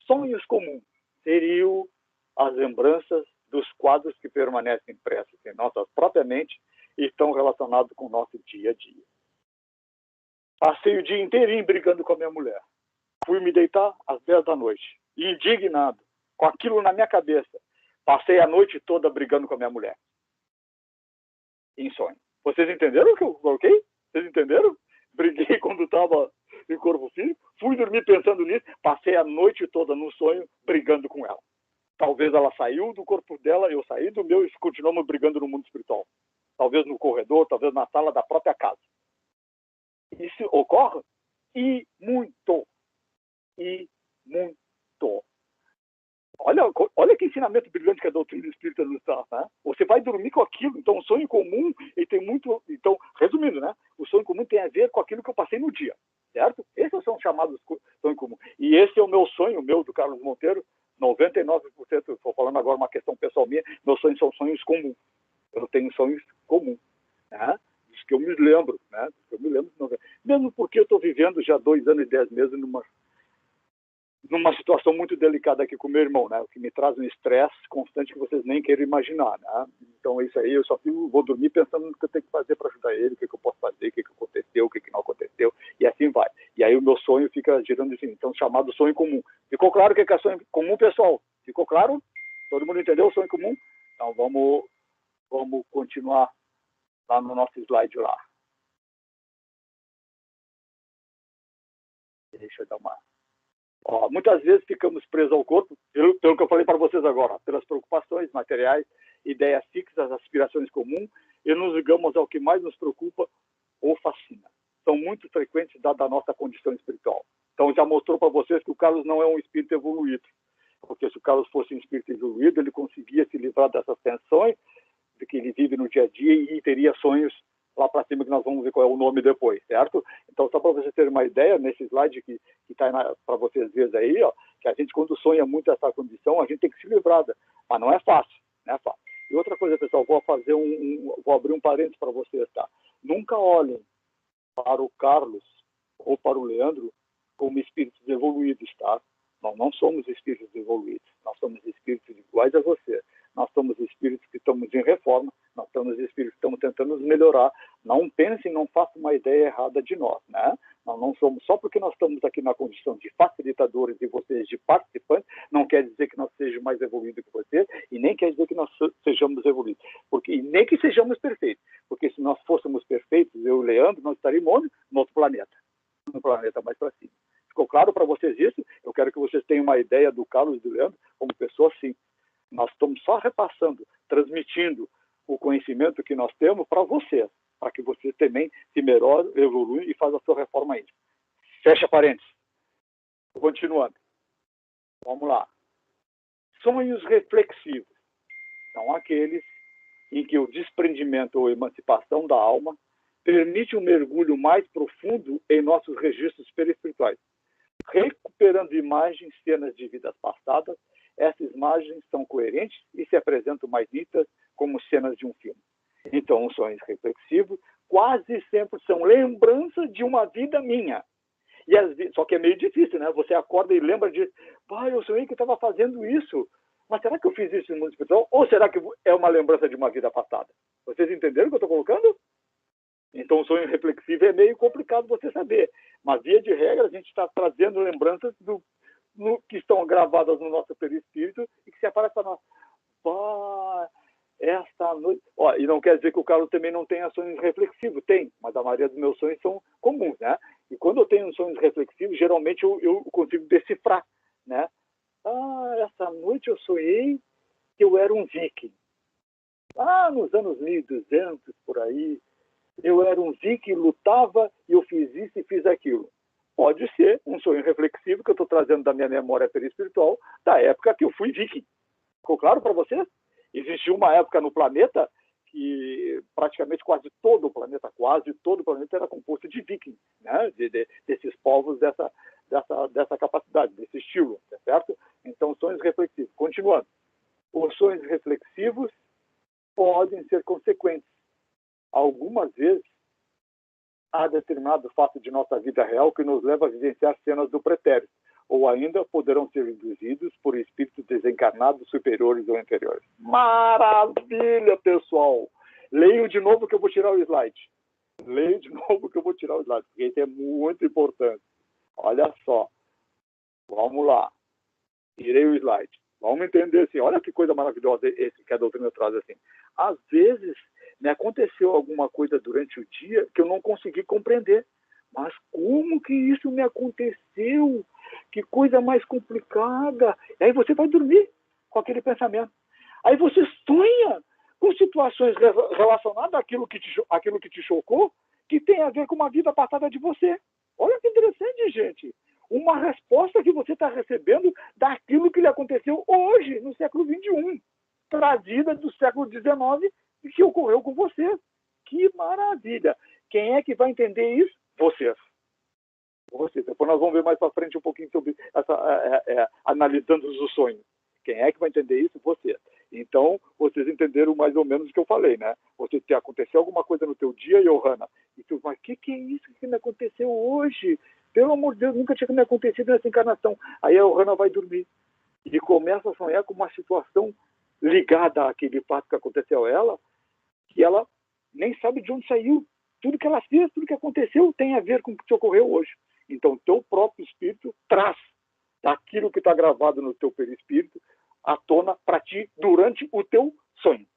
Sonhos comuns seriam as lembranças dos quadros que permanecem impressos em nossa própria mente e estão relacionados com o nosso dia a dia. Passei o dia inteirinho brigando com a minha mulher. Fui me deitar às 10 da noite, indignado, com aquilo na minha cabeça. Passei a noite toda brigando com a minha mulher. Em sonho. Vocês entenderam o que eu coloquei? Vocês entenderam? Briguei quando estava em corpo físico, fui dormir pensando nisso, passei a noite toda no sonho brigando com ela. Talvez ela saiu do corpo dela, eu saí do meu e continuamos brigando no mundo espiritual. Talvez no corredor, talvez na sala da própria casa. Isso ocorre? E muito. Olha que ensinamento brilhante que a doutrina espírita nos dá, né? Você vai dormir com aquilo, então o sonho comum, ele tem muito... Então, resumindo, né? O sonho comum tem a ver com aquilo que eu passei no dia, certo? Esses são chamados sonho comum. E esse é o meu sonho, do Carlos Monteiro, 99%, estou falando agora uma questão pessoal minha, meus sonhos são sonhos comuns. Eu tenho sonhos comuns, né? Dos que eu me lembro, né? Dos que eu me lembro, mesmo porque eu estou vivendo já 2 anos e 10 meses numa situação muito delicada aqui com meu irmão, né? O que me traz um estresse constante que vocês nem querem imaginar, né? Então, isso aí, eu só vou dormir pensando no que eu tenho que fazer para ajudar ele, o que eu posso fazer, o que aconteceu, o que não aconteceu, e assim vai. E aí o meu sonho fica girando assim, então, chamado sonho comum. Ficou claro o que é sonho comum, pessoal? Ficou claro? Todo mundo entendeu o sonho comum? Então, vamos continuar lá no nosso slide lá. Deixa eu dar uma... muitas vezes ficamos presos ao corpo, pelo que eu falei para vocês agora, pelas preocupações materiais, ideias fixas, aspirações comuns, e nos ligamos ao que mais nos preocupa ou fascina. São muito frequentes dada a nossa condição espiritual. Então, já mostrou para vocês que o Carlos não é um espírito evoluído, porque se o Carlos fosse um espírito evoluído, ele conseguia se livrar dessas tensões de que ele vive no dia a dia e teria sonhos lá para cima, que nós vamos ver qual é o nome depois, certo? Então, só para vocês terem uma ideia, nesse slide que está para vocês verem aí, que a gente, quando sonha muito essa condição, a gente tem que se livrar, mas não é fácil, não é fácil. E outra coisa, pessoal, vou abrir um parênteses para vocês, tá? Nunca olhem para o Carlos ou para o Leandro como espíritos evoluídos, tá? Nós não somos espíritos evoluídos, nós somos espíritos iguais a você. Nós somos espíritos que estamos em reforma, nós somos espíritos que estamos tentando nos melhorar. Não pensem, não façam uma ideia errada de nós, né? Nós não somos, só porque nós estamos aqui na condição de facilitadores e vocês de participantes, não quer dizer que nós sejamos mais evoluídos que vocês e nem quer dizer que nós sejamos evoluídos. E nem que sejamos perfeitos. Porque se nós fôssemos perfeitos, eu e o Leandro, nós estaríamos onde? No outro planeta. No planeta mais para cima. Ficou claro para vocês isso? Eu quero que vocês tenham uma ideia do Carlos e do Leandro como pessoa sim. Nós estamos só repassando, transmitindo o conhecimento que nós temos para vocês, para que vocês também se melhorem, evoluem e façam a sua reforma aí. Fecha parênteses. Continuando. Vamos lá. Sonhos reflexivos são aqueles em que o desprendimento ou emancipação da alma permite um mergulho mais profundo em nossos registros perispirituais, recuperando imagens, cenas de vidas passadas. Essas imagens são coerentes e se apresentam mais nítidas como cenas de um filme. Então, os sonhos reflexivos quase sempre são lembranças de uma vida minha. Só que é meio difícil, né? Você acorda e lembra de, eu sonhei que eu estava fazendo isso. Mas será que eu fiz isso no mundo espiritual? Ou será que é uma lembrança de uma vida passada? Vocês entenderam o que eu estou colocando? Então, o sonho reflexivo é meio complicado você saber. Mas, via de regra, a gente está trazendo lembranças que estão gravadas no nosso perispírito e que se aparecem para nós. Esta noite... e não quer dizer que o Carlos também não tenha sonhos reflexivos. Tem, mas a maioria dos meus sonhos são comuns, né? E quando eu tenho sonhos reflexivos, geralmente eu consigo decifrar, né? Essa noite eu sonhei que eu era um viking. Nos anos 1200, por aí, eu era um viking, lutava e eu fiz isso e fiz aquilo. Pode ser um sonho reflexivo que eu estou trazendo da minha memória perispiritual da época que eu fui viking. Ficou claro para vocês? Existiu uma época no planeta que praticamente quase todo o planeta era composto de vikings, né? Desses povos dessa capacidade, desse estilo, tá certo? Então, sonhos reflexivos. Continuando. Os sonhos reflexivos podem ser consequentes. Algumas vezes, há determinado fato de nossa vida real que nos leva a vivenciar cenas do pretérito, ou ainda poderão ser induzidos por espíritos desencarnados superiores ou inferiores. Maravilha, pessoal! Leiam de novo que eu vou tirar o slide. Porque isso é muito importante. Olha só. Vamos lá. Tirei o slide. Vamos entender assim. Olha que coisa maravilhosa esse que a doutrina traz assim. Às vezes, me aconteceu alguma coisa durante o dia que eu não consegui compreender. mas como que isso me aconteceu? Que coisa mais complicada. E aí você vai dormir com aquele pensamento. Aí você sonha com situações relacionadas àquilo que te chocou, que tem a ver com uma vida passada de você. Olha que interessante, gente. Uma resposta que você está recebendo daquilo que lhe aconteceu hoje, no século XXI, trazida do século XIX e que ocorreu com você. Que maravilha! Quem é que vai entender isso? Vocês. Depois nós vamos ver mais para frente um pouquinho sobre analisando os sonhos. Quem é que vai entender isso? Vocês. Então, vocês entenderam mais ou menos o que eu falei, né? Você aconteceu alguma coisa no teu dia, Johanna, e tu vai, o que é isso que me aconteceu hoje? Pelo amor de Deus, nunca tinha me acontecido nessa encarnação. Aí a Johanna vai dormir e começa a sonhar com uma situação ligada àquele fato que aconteceu a ela, que ela nem sabe de onde saiu. Tudo que ela fez, tudo que aconteceu tem a ver com o que te ocorreu hoje. Então, o teu próprio espírito traz daquilo que está gravado no teu perispírito à tona para ti durante o teu sonho.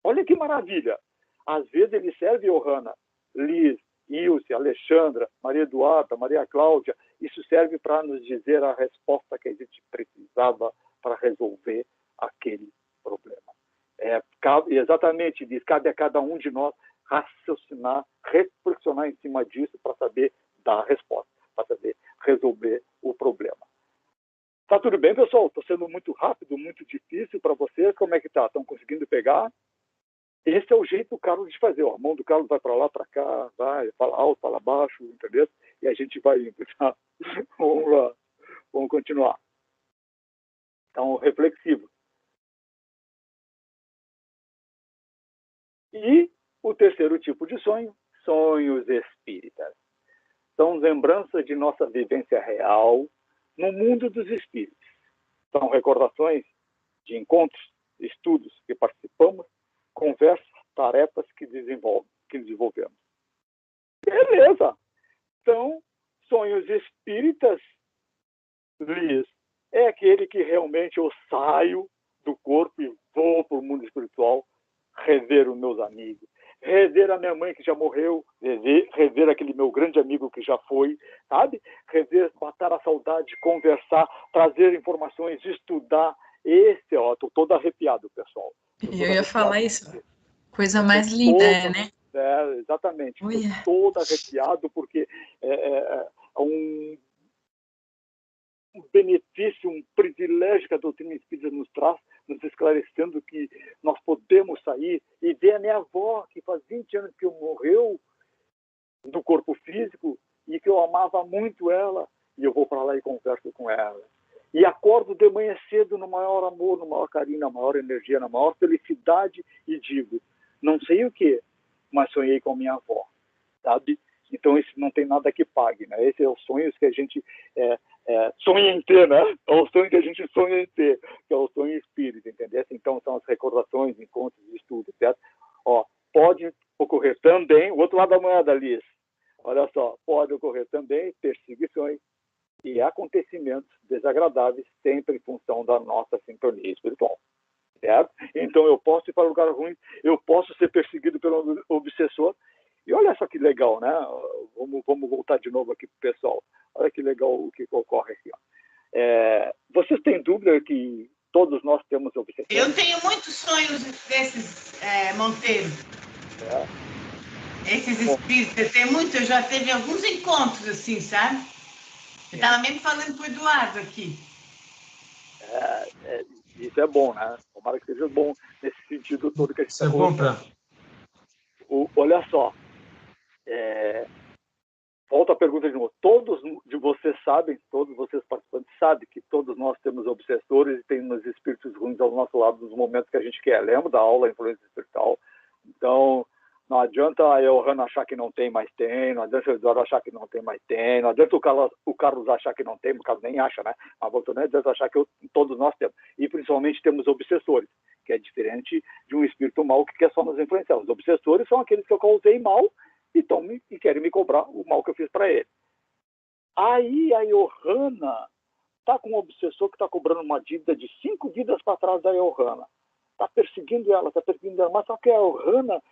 Olha que maravilha! Às vezes ele serve, Johanna, Liz, Ilse, Alexandra, Maria Eduarda, Maria Cláudia. Isso serve para nos dizer a resposta que a gente precisava para resolver aquele problema. Exatamente, diz, cabe a cada um de nós raciocinar, reflexionar em cima disso para saber dar a resposta, para saber resolver o problema. Tá tudo bem, pessoal? Estou sendo muito rápido, muito difícil para vocês. Como é que tá? Estão conseguindo pegar? Esse é o jeito do Carlos de fazer. A mão do Carlos vai para lá, para cá, vai, fala alto, fala baixo, entendeu? E a gente vai indo. Tá? Vamos lá. Vamos continuar. Então, reflexivo. E o terceiro tipo de sonho, sonhos espíritas. São lembranças de nossa vivência real no mundo dos espíritos. São recordações de encontros, estudos que participamos, conversas, tarefas que desenvolvemos. Beleza! Então, sonhos espíritas, Liz, é aquele que realmente eu saio do corpo e vou para o mundo espiritual rever os meus amigos, rever a minha mãe que já morreu, rever aquele meu grande amigo que já foi, sabe? Rever, matar a saudade, conversar, trazer informações, estudar. Esse, ó, estou todo arrepiado, pessoal. Eu ia falar isso. Coisa mais linda, né? Exatamente. Estou todo arrepiado porque é um benefício, um privilégio que a doutrina espírita nos traz, nos esclarecendo que nós podemos sair e ver a minha avó, que faz 20 anos que morreu do corpo físico e que eu amava muito ela, e eu vou para lá e converso com ela. E acordo de manhã cedo no maior amor, no maior carinho, na maior energia, na maior felicidade e digo, não sei o que, mas sonhei com minha avó, sabe? Então, isso não tem nada que pague, né? Esse é o sonho que a gente sonha em ter, né? É o sonho que a gente sonha em ter, que é o sonho espírita, entendeu? Então, são as recordações, encontros, estudos, certo? Ó, pode ocorrer também, o outro lado da moeda, Liz, olha só, pode ocorrer também perseguições e acontecimentos desagradáveis, sempre em função da nossa sintonia espiritual, certo? Então, eu posso ir para um lugar ruim, eu posso ser perseguido pelo obsessor. E olha só que legal, né? Vamos voltar de novo aqui para o pessoal. Olha que legal o que ocorre aqui. Ó. Vocês têm dúvida que todos nós temos obsessores? Eu tenho muitos sonhos desses, Monteiro. Esses espíritos, eu tenho muito, eu já teve alguns encontros assim, sabe? Eu estava mesmo falando com o Eduardo aqui. Isso é bom, né? Tomara que seja bom nesse sentido todo que a gente está falando. Isso é bom, olha só. Volta a pergunta de novo. Todos de vocês sabem, todos vocês participantes sabem que todos nós temos obsessores e temos espíritos ruins ao nosso lado nos momentos que a gente quer. Lembra da aula Influência Espiritual? Então, não adianta a Johanna achar que não tem, mas tem. Não adianta o Eduardo achar que não tem, mas tem. Não adianta o Carlos achar que não tem, porque o Carlos nem acha, né? Mas não adianta achar que todos nós temos. E principalmente temos obsessores, que é diferente de um espírito mau que quer só nos influenciar. Os obsessores são aqueles que eu causei mal e querem me cobrar o mal que eu fiz para ele. Aí a Johanna está com um obsessor que está cobrando uma dívida de 5 vidas para trás da Johanna. Está perseguindo ela, mas só que a Johanna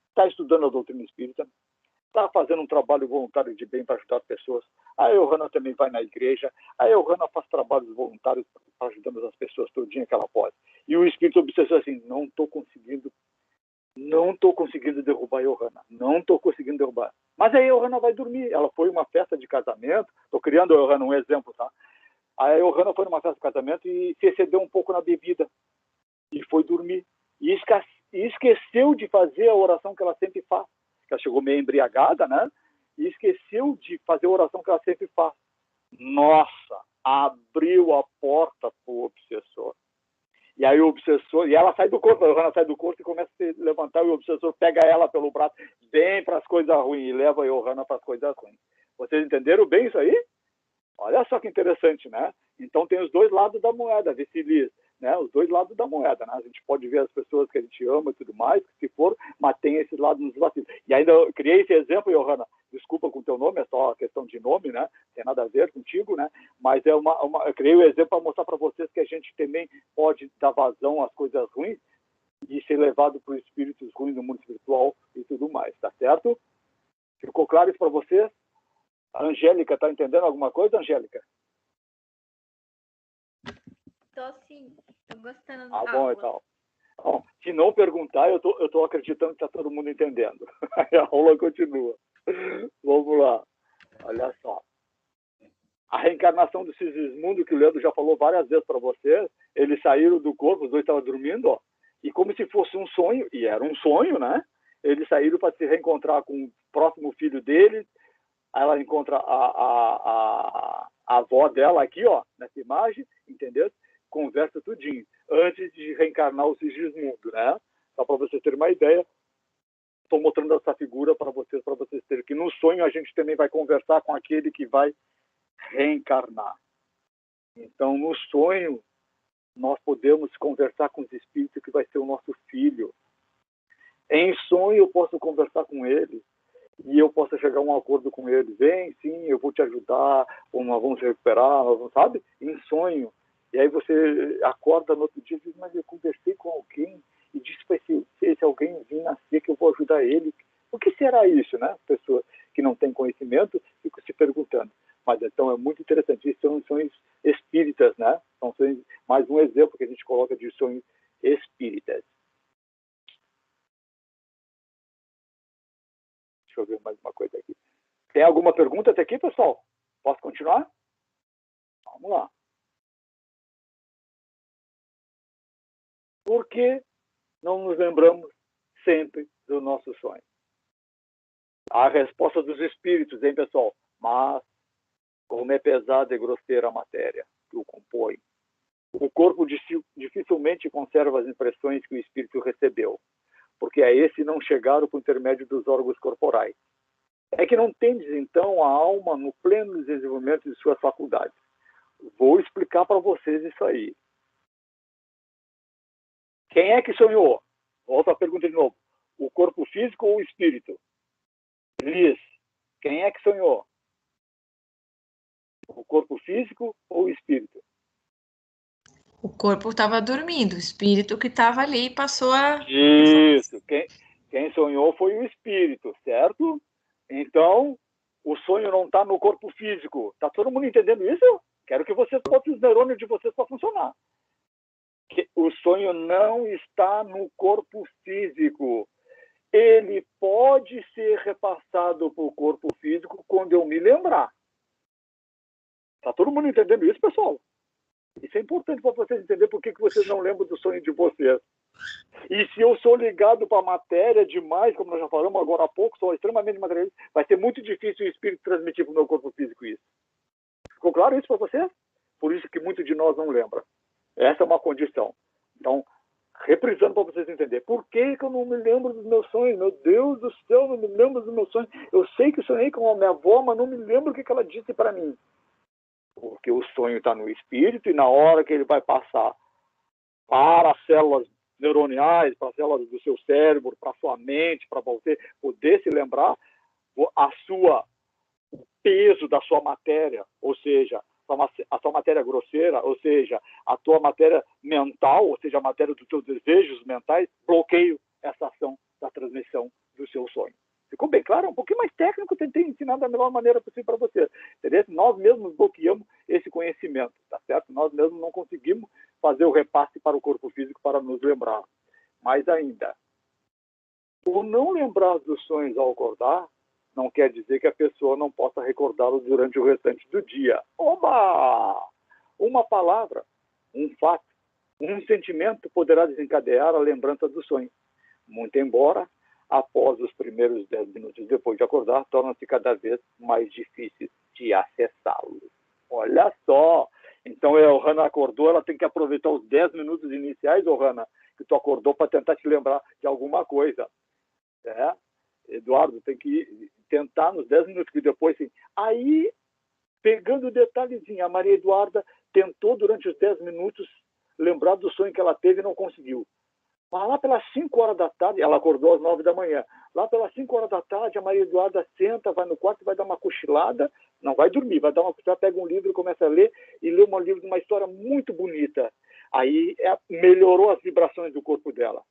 está estudando a doutrina espírita, está fazendo um trabalho voluntário de bem para ajudar as pessoas. A Johanna também vai na igreja. A Johanna faz trabalhos voluntários para ajudando as pessoas todinha que ela pode. E o espírito obsessor assim, não estou conseguindo derrubar a Johanna. Não estou conseguindo derrubar. Mas aí a Johanna vai dormir. Ela foi uma festa de casamento. Estou criando a Johanna um exemplo, tá? A Johanna foi numa festa de casamento e se excedeu um pouco na bebida. E foi dormir. E esqueceu de fazer a oração que ela sempre faz. Ela chegou meio embriagada, né? E esqueceu de fazer a oração que ela sempre faz. Nossa, abriu a porta para o obsessor. E aí o obsessor, e ela sai do corpo, a Johanna sai do corpo e começa a se levantar, e o obsessor pega ela pelo braço, bem para as coisas ruins, e leva a Johanna para as coisas ruins. Vocês entenderam bem isso aí? Olha só que interessante, né? Então tem os dois lados da moeda, Vicilis, né? Os dois lados da moeda, né? A gente pode ver as pessoas que a gente ama e tudo mais, se for, mas tem esse lado nos vacilos. E ainda eu criei esse exemplo, Johanna, desculpa com o teu nome, é só questão de nome, né? Tem nada a ver contigo, né? Mas eu criei o exemplo para mostrar para vocês que a gente também pode dar vazão às coisas ruins e ser levado por espíritos ruins no mundo espiritual e tudo mais, tá certo? Ficou claro isso para vocês? A Angélica, está entendendo alguma coisa, Angélica? Tô sim, tô gostando da aula. Bom, então. Bom, se não perguntar, eu tô acreditando que está todo mundo entendendo. A aula continua. Vamos lá. Olha só. A reencarnação do Sigismundo, que o Leandro já falou várias vezes para vocês, eles saíram do corpo, os dois estavam dormindo, ó, e como se fosse um sonho, e era um sonho, né? Eles saíram para se reencontrar com o próximo filho dele. Aí ela encontra a avó dela aqui, ó, nessa imagem, entendeu? Conversa tudinho, antes de reencarnar o Sigismundo, né? Só para vocês terem uma ideia, estou mostrando essa figura para vocês terem que no sonho a gente também vai conversar com aquele que vai reencarnar. Então, no sonho, nós podemos conversar com os espíritos que vai ser o nosso filho. Em sonho, eu posso conversar com ele. E eu posso chegar a um acordo com ele. Vem, sim, eu vou te ajudar, ou nós vamos recuperar, sabe? Em sonho. E aí você acorda no outro dia e diz, mas eu conversei com alguém e disse para esse alguém vir nascer que eu vou ajudar ele. O que será isso, né? Pessoa que não tem conhecimento fica se perguntando. Mas então é muito interessante. Isso são sonhos espíritas, né? São sonhos, mais um exemplo que a gente coloca de sonhos espíritas. Deixa eu ver mais uma coisa aqui. Tem alguma pergunta até aqui, pessoal? Posso continuar? Vamos lá. Por que não nos lembramos sempre do nosso sonho? A resposta dos espíritos, hein, pessoal? Mas, como é pesada e grosseira a matéria que o compõe, o corpo dificilmente conserva as impressões que o espírito recebeu, porque a esse não chegaram por intermédio dos órgãos corporais. É que não tendes, então, a alma no pleno desenvolvimento de suas faculdades. Vou explicar para vocês isso aí. Quem é que sonhou? Volto à pergunta de novo. O corpo físico ou o espírito? Liz, quem é que sonhou? O corpo físico ou o espírito? O corpo estava dormindo, o espírito que estava ali passou a... Isso, quem sonhou foi o espírito, certo? Então, o sonho não está no corpo físico. Está todo mundo entendendo isso? Quero que vocês botem os neurônios de vocês para funcionar. O sonho não está no corpo físico. Ele pode ser repassado para o corpo físico quando eu me lembrar. Está todo mundo entendendo isso, pessoal? Isso é importante para vocês entenderem por que vocês não lembram do sonho de vocês. E se eu sou ligado para a matéria demais, como nós já falamos agora há pouco, sou extremamente materialista, vai ser muito difícil o espírito transmitir para o meu corpo físico isso. Ficou claro isso para vocês? Por isso que muito de nós não lembra. Essa é uma condição. Então, reprisando para vocês entenderem. Por que eu não me lembro dos meus sonhos? Meu Deus do céu, não me lembro dos meus sonhos. Eu sei que sonhei com a minha avó, mas não me lembro o que ela disse para mim. Porque o sonho está no espírito e na hora que ele vai passar para as células neuroniais, para as células do seu cérebro, para a sua mente, para você poder se lembrar, o peso da sua matéria, ou seja, a sua matéria grosseira, ou seja, a tua matéria mental, ou seja, a matéria dos teus desejos mentais, bloqueia essa ação da transmissão do seu sonho. Ficou bem claro? Claro, é um pouquinho mais técnico, tentei ensinar da melhor maneira possível para você. Entendeu? Nós mesmos bloqueamos esse conhecimento, tá certo? Nós mesmos não conseguimos fazer o repasse para o corpo físico para nos lembrar. Mais ainda, o não lembrar dos sonhos ao acordar não quer dizer que a pessoa não possa recordá-los durante o restante do dia. Oba! Uma palavra, um fato, um sentimento poderá desencadear a lembrança do sonho. Muito embora, após os primeiros 10 minutos depois de acordar, torna-se cada vez mais difícil de acessá-lo. Olha só! Então, o Hannah acordou, ela tem que aproveitar os 10 minutos iniciais, ô Hannah, que tu acordou para tentar te lembrar de alguma coisa. Eduardo, tem que tentar nos 10 minutos, que depois, assim, aí, pegando o detalhezinho, a Maria Eduarda tentou, durante os 10 minutos, lembrar do sonho que ela teve e não conseguiu. Mas lá pelas 5 horas da tarde, ela acordou às 9 da manhã, lá pelas 5 horas da tarde, a Maria Eduarda senta, vai no quarto e vai dar uma cochilada, não vai dormir, vai dar uma cochilada, pega um livro e começa a ler, e lê um livro de uma história muito bonita. Aí melhorou as vibrações do corpo dela.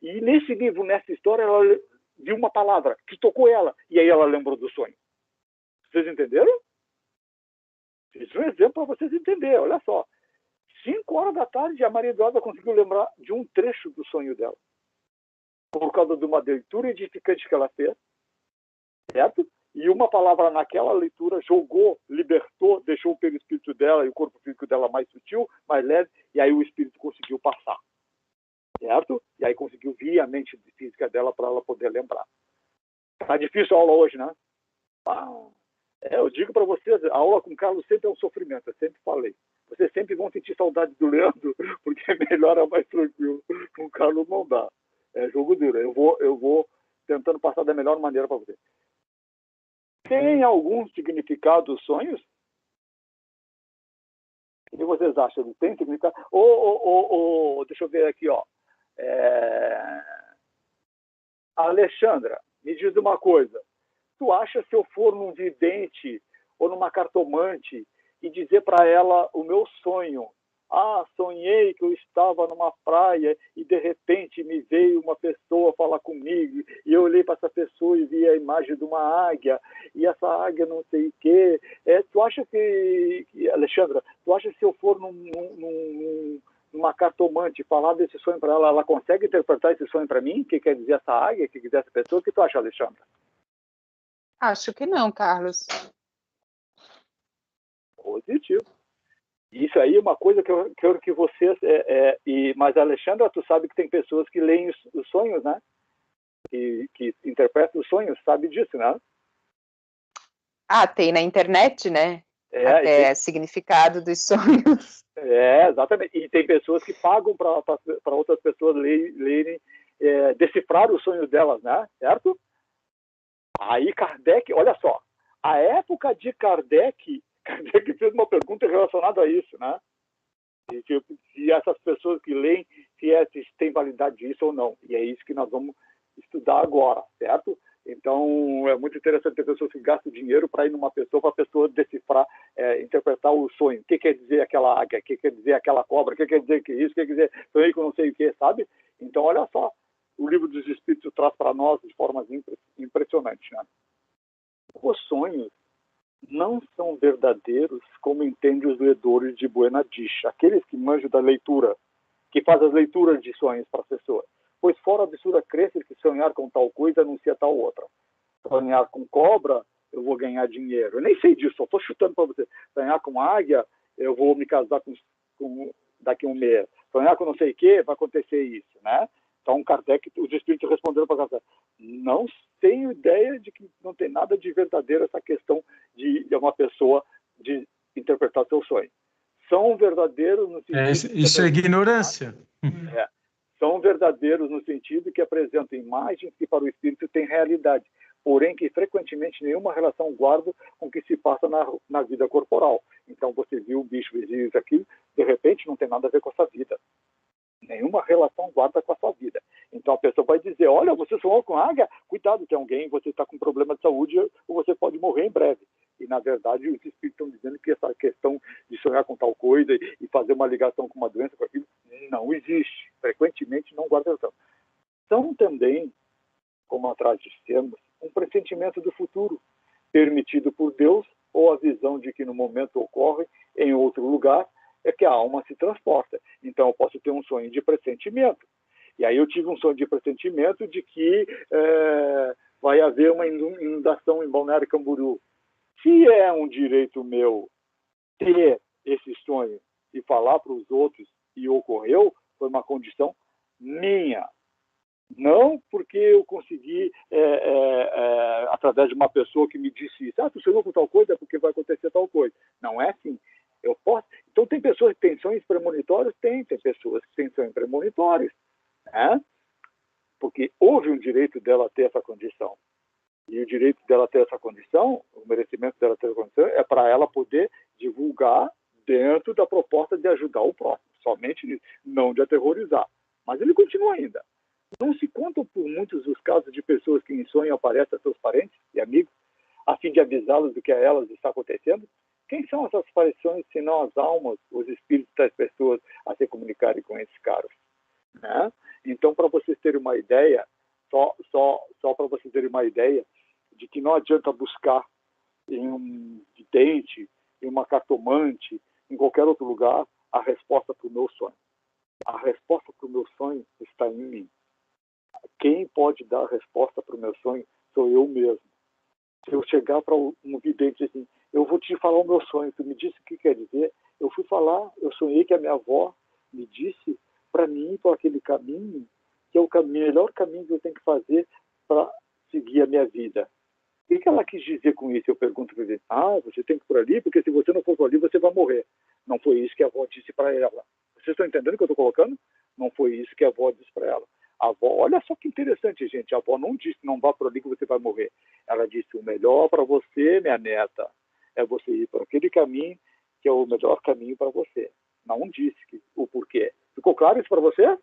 E nesse livro, nessa história, ela viu uma palavra que tocou ela, e aí ela lembrou do sonho. Vocês entenderam? Isso é um exemplo para vocês entenderem, olha só. 5 horas da tarde, a Maria Eduarda conseguiu lembrar de um trecho do sonho dela. Por causa de uma leitura edificante que ela fez, certo? E uma palavra naquela leitura jogou, libertou, deixou o perispírito dela e o corpo físico dela mais sutil, mais leve, e aí o espírito conseguiu passar. Certo? E aí conseguiu vir a mente física dela para ela poder lembrar. Tá difícil a aula hoje, né? Eu digo para vocês, a aula com o Carlos sempre é um sofrimento, eu sempre falei. Vocês sempre vão sentir saudade do Leandro, porque é melhor, é mais tranquilo. Com o Carlos não dá. É jogo duro. Eu vou tentando passar da melhor maneira para vocês. Tem algum significado os sonhos? O que vocês acham? Tem significado? Deixa eu ver aqui, ó. Alexandra, me diz uma coisa. Tu acha se eu for num vidente ou numa cartomante e dizer para ela o meu sonho? Sonhei que eu estava numa praia e de repente me veio uma pessoa falar comigo e eu olhei para essa pessoa e vi a imagem de uma águia e essa águia não sei o quê. Tu acha que, Alexandra, tu acha que se eu for numa cartomante falar desse sonho para ela, ela consegue interpretar esse sonho para mim? O que quer dizer essa águia? O que quer dizer essa pessoa? O que tu acha, Alexandra? Acho que não, Carlos. Positivo. Isso aí é uma coisa que eu quero que vocês... mas, Alexandra, tu sabe que tem pessoas que leem os sonhos, né? Que interpretam os sonhos, sabe disso, né? Tem na internet, né? Até significado dos sonhos. Exatamente. E tem pessoas que pagam para outras pessoas lerem, decifrar os sonhos delas, né? Certo? Aí Kardec, olha só, a época de Kardec fez uma pergunta relacionada a isso, né? Se essas pessoas que leem, se tem validade disso ou não. E é isso que nós vamos estudar agora, certo? Então, é muito interessante ter pessoas que gastam dinheiro para ir numa pessoa, para a pessoa decifrar, interpretar o sonho. O que quer dizer aquela águia? O que quer dizer aquela cobra? O que quer dizer que isso? O que quer dizer sonhei com não sei o que, sabe? Então, olha só, o livro dos Espíritos traz para nós de formas impressionantes, né? Os sonhos não são verdadeiros como entendem os ledores de Buena Dicha, aqueles que manjam da leitura, que fazem as leituras de sonhos para as pessoas. Pois fora a absurda crença que sonhar com tal coisa anuncia tal outra. Sonhar com cobra, eu vou ganhar dinheiro. Eu nem sei disso, só estou chutando para você. Sonhar com águia, eu vou me casar daqui a um mês. Sonhar com não sei o que, vai acontecer isso, né? Então, Kardec, os espíritos responderam para Kardec: não tenho ideia de que não tem nada de verdadeiro essa questão de uma pessoa de interpretar seu sonho. São verdadeiros no sentido... Isso é ignorância. São verdadeiros no sentido que apresentam imagens que para o espírito têm realidade, porém que frequentemente nenhuma relação guardam com o que se passa na vida corporal. Então, você viu o bicho, vizinho aqui, de repente não tem nada a ver com a sua vida. Nenhuma relação guarda com a sua vida. Então a pessoa vai dizer: olha, você sonhou com águia? Cuidado, tem alguém, você está com problema de saúde ou você pode morrer em breve. E na verdade os espíritos estão dizendo que essa questão de sonhar com tal coisa e fazer uma ligação com uma doença, com aquilo, não existe. Frequentemente não guarda relação. São também, como atrás dissemos, um pressentimento do futuro, permitido por Deus, ou a visão de que no momento ocorre em outro lugar, é que a alma se transporta. Então, eu posso ter um sonho de pressentimento. E aí eu tive um sonho de pressentimento de que vai haver uma inundação em Balneário Camboriú. Se é um direito meu ter esse sonho e falar para os outros e ocorreu, foi uma condição minha. Não porque eu consegui, através de uma pessoa que me disse isso, tu sonhou com tal coisa, é porque vai acontecer tal coisa. Não é assim. Eu posso. Então, tem pessoas que têm sonhos premonitórios? Tem pessoas que têm sonhos premonitórios. Né? Porque houve um direito dela ter essa condição. E o direito dela ter essa condição, o merecimento dela ter essa condição, é para ela poder divulgar dentro da proposta de ajudar o próximo. Somente nisso. Não de aterrorizar. Mas ele continua ainda. Não se contam por muitos os casos de pessoas que em sonho aparecem a seus parentes e amigos, a fim de avisá-los do que a elas está acontecendo? Quem são essas aparições, se não as almas, os espíritos das pessoas a se comunicarem com esses caras? Né? Então, para vocês terem uma ideia, só para vocês terem uma ideia de que não adianta buscar em um vidente, em uma cartomante, em qualquer outro lugar, a resposta para o meu sonho. A resposta para o meu sonho está em mim. Quem pode dar a resposta para o meu sonho sou eu mesmo. Se eu chegar para um vidente assim, eu vou te falar o meu sonho, tu me disse o que quer dizer, eu fui falar, eu sonhei que a minha avó me disse para mim, para aquele caminho, que é o melhor caminho que eu tenho que fazer para seguir a minha vida. O que ela quis dizer com isso? Eu pergunto para ele, você tem que ir por ali, porque se você não for por ali, você vai morrer. Não foi isso que a avó disse para ela. Vocês estão entendendo o que eu estou colocando? Não foi isso que a avó disse para ela. A avó, olha só que interessante, gente. A avó não disse, não vá por ali que você vai morrer. Ela disse, o melhor para você, minha neta, é você ir por aquele caminho que é o melhor caminho para você. Não disse o porquê. Ficou claro isso para você?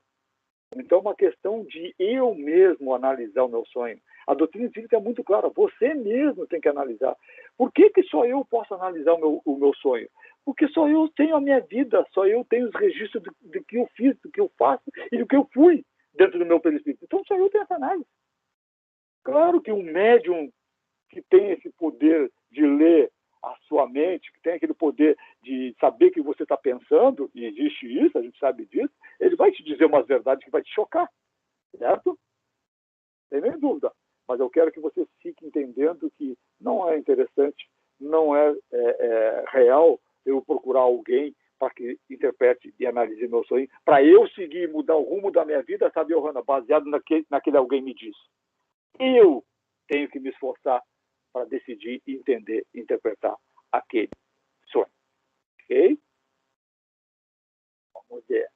Então, é uma questão de eu mesmo analisar o meu sonho. A doutrina espírita é muito clara. Você mesmo tem que analisar. Por que só eu posso analisar o meu sonho? Porque só eu tenho a minha vida, só eu tenho os registros do que eu fiz, do que eu faço e do que eu fui dentro do meu perispírito. Então, só eu tenho essa análise. Claro que um médium que tem esse poder de ler a sua mente, que tem aquele poder de saber o que você está pensando, e existe isso, a gente sabe disso, ele vai te dizer umas verdades que vai te chocar, certo? Sem nem dúvida. Mas eu quero que você fique entendendo que não é interessante, não é real eu procurar alguém para que interprete e analise meu sonho, para eu seguir e mudar o rumo da minha vida, sabe, Johanna, baseado naquele alguém me disse. Eu tenho que me esforçar para decidir, entender, interpretar aquele sonho. Ok? Vamos ver.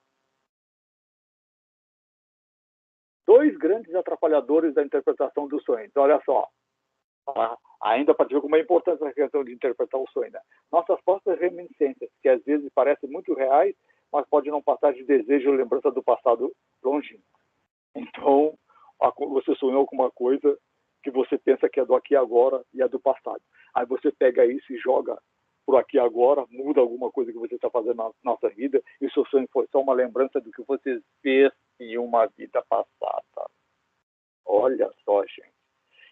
2 grandes atrapalhadores da interpretação dos sonhos. Olha só. Ainda para ver como é importante essa questão de interpretar o sonho. Né? Nossas próprias reminiscências, que às vezes parecem muito reais, mas podem não passar de desejo ou lembrança do passado longínquo. Então, você sonhou com uma coisa que você pensa que é do aqui e agora e é do passado. Aí você pega isso e joga por aqui e agora, muda alguma coisa que você está fazendo na nossa vida, e o seu sonho foi só uma lembrança do que você fez em uma vida passada. Olha só, gente.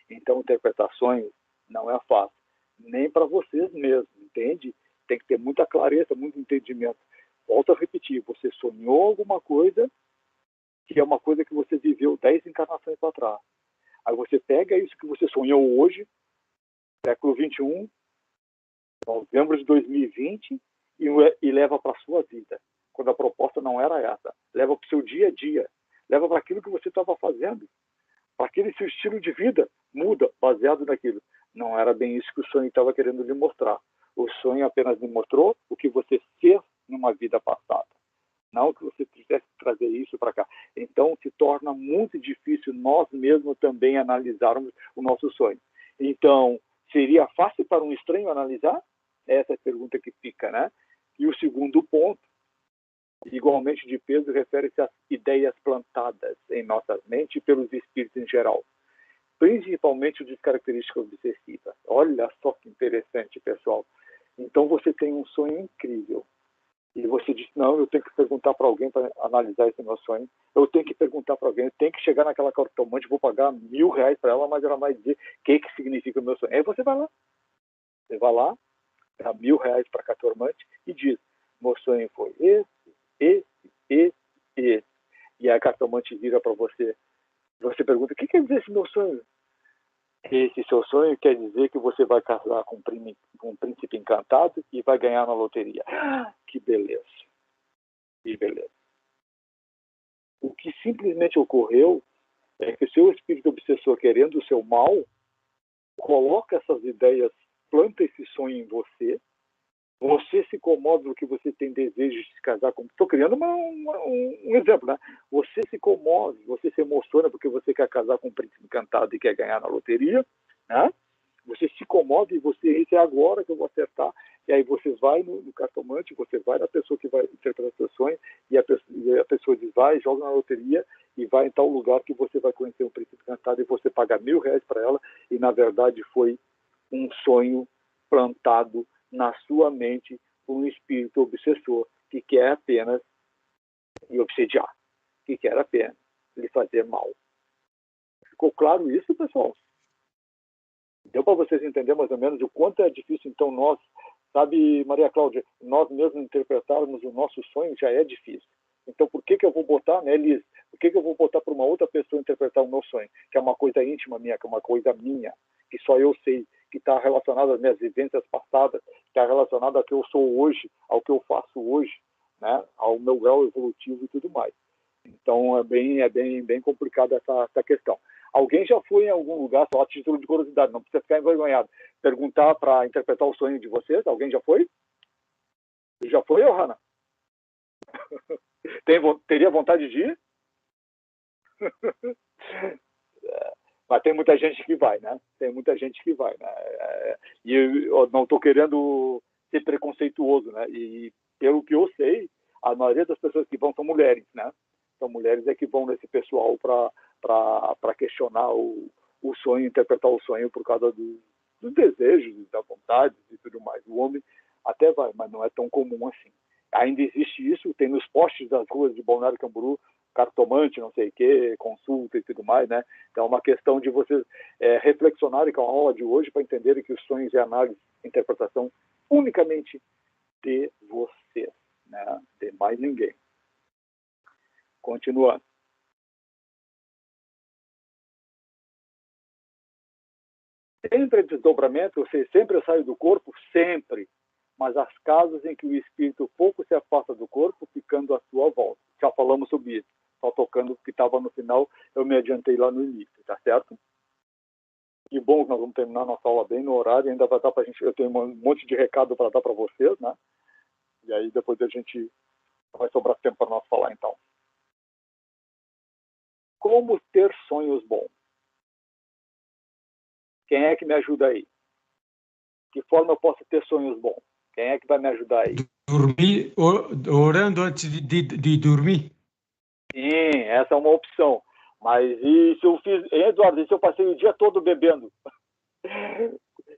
Então, interpretar sonhos não é fácil. Nem para vocês mesmos, entende? Tem que ter muita clareza, muito entendimento. Volto a repetir, você sonhou alguma coisa que é uma coisa que você viveu 10 encarnações para trás. Aí você pega isso que você sonhou hoje, século 21, novembro de 2020, e leva para a sua vida, quando a proposta não era essa. Leva para o seu dia a dia, leva para aquilo que você estava fazendo, para aquele seu estilo de vida, muda, baseado naquilo. Não era bem isso que o sonho estava querendo lhe mostrar. O sonho apenas lhe mostrou o que você fez numa vida passada. Não que você quisesse trazer isso para cá. Então, se torna muito difícil nós mesmos também analisarmos o nosso sonho. Então, seria fácil para um estranho analisar? Essa é a pergunta que fica, né? E o segundo ponto, igualmente de peso, refere-se às ideias plantadas em nossa mente pelos espíritos em geral, principalmente o de característica obsessiva. Olha só que interessante, pessoal. Então, você tem um sonho incrível. E você disse, não, eu tenho que perguntar para alguém para analisar esse meu sonho. Eu tenho que perguntar para alguém, eu tenho que chegar naquela cartomante, vou pagar R$1.000 para ela, mas ela vai dizer o que significa o meu sonho. Aí você vai lá. Você vai lá, dá R$1.000 para a cartomante e diz, meu sonho foi esse. E a cartomante vira para você. Você pergunta, o que quer dizer esse meu sonho? Esse seu sonho quer dizer que você vai casar com um príncipe encantado e vai ganhar na loteria. Que beleza. Que beleza. O que simplesmente ocorreu é que o seu espírito obsessor, querendo o seu mal, coloca essas ideias, planta esse sonho em você. Você se comove porque você tem desejo de se casar com... Estou criando um exemplo, né? Você se comove, você se emociona porque você quer casar com um príncipe encantado e quer ganhar na loteria, né? Você se comove e você diz, é agora que eu vou acertar. E aí você vai no cartomante, você vai na pessoa que vai interpretar o seu sonho, e a pessoa diz, vai, joga na loteria e vai em tal lugar que você vai conhecer um príncipe encantado e você paga R$1.000 para ela, e na verdade foi um sonho plantado na sua mente por um espírito obsessor que quer apenas lhe obsediar, que quer apenas lhe fazer mal. Ficou claro isso, pessoal? Deu para vocês entenderem mais ou menos o quanto é difícil, então, nós, sabe, Maria Cláudia, nós mesmos interpretarmos o nosso sonho já é difícil. Então, por que eu vou botar, né, Liz, por que eu vou botar para uma outra pessoa interpretar o meu sonho, que é uma coisa íntima minha, que é uma coisa minha, que só eu sei, que está relacionada às minhas vivências passadas, que está relacionada ao que eu sou hoje, ao que eu faço hoje, né, ao meu grau evolutivo e tudo mais. Então, é bem complicada essa questão. Alguém já foi em algum lugar, só a título de curiosidade, não precisa ficar envergonhado, perguntar para interpretar o sonho de vocês? Alguém já foi? Já foi, Hanna? Teria vontade de ir? Mas tem muita gente que vai, né? Tem muita gente que vai, né? E eu não estou querendo ser preconceituoso, né? E pelo que eu sei, a maioria das pessoas que vão são mulheres, né? São mulheres que vão nesse pessoal para questionar o sonho, interpretar o sonho por causa dos desejos, da vontade e tudo mais. O homem até vai, mas não é tão comum assim. Ainda existe isso, tem nos postes das ruas de Balneário Camboriú, cartomante, não sei o quê, consulta e tudo mais, né? Então é uma questão de vocês reflexionarem com a aula de hoje para entenderem que os sonhos é análise e interpretação unicamente de vocês, né? De mais ninguém. Continuando. Sempre desdobramento, ou seja, sempre eu saio do corpo, sempre. Mas as casas em que o espírito pouco se afasta do corpo, ficando à sua volta. Já falamos sobre isso. Só tocando o que estava no final, eu me adiantei lá no início, tá certo? Que bom que nós vamos terminar nossa aula bem no horário, ainda vai dar para a gente, eu tenho um monte de recado para dar para vocês, né? E aí depois a gente vai sobrar tempo para nós falar, então. Como ter sonhos bons? Quem é que me ajuda aí? Que forma eu posso ter sonhos bons? Quem é que vai me ajudar aí? Dormir, orando antes de dormir. Sim, essa é uma opção. Mas e se eu fiz, Eduardo, e se eu passei o dia todo bebendo?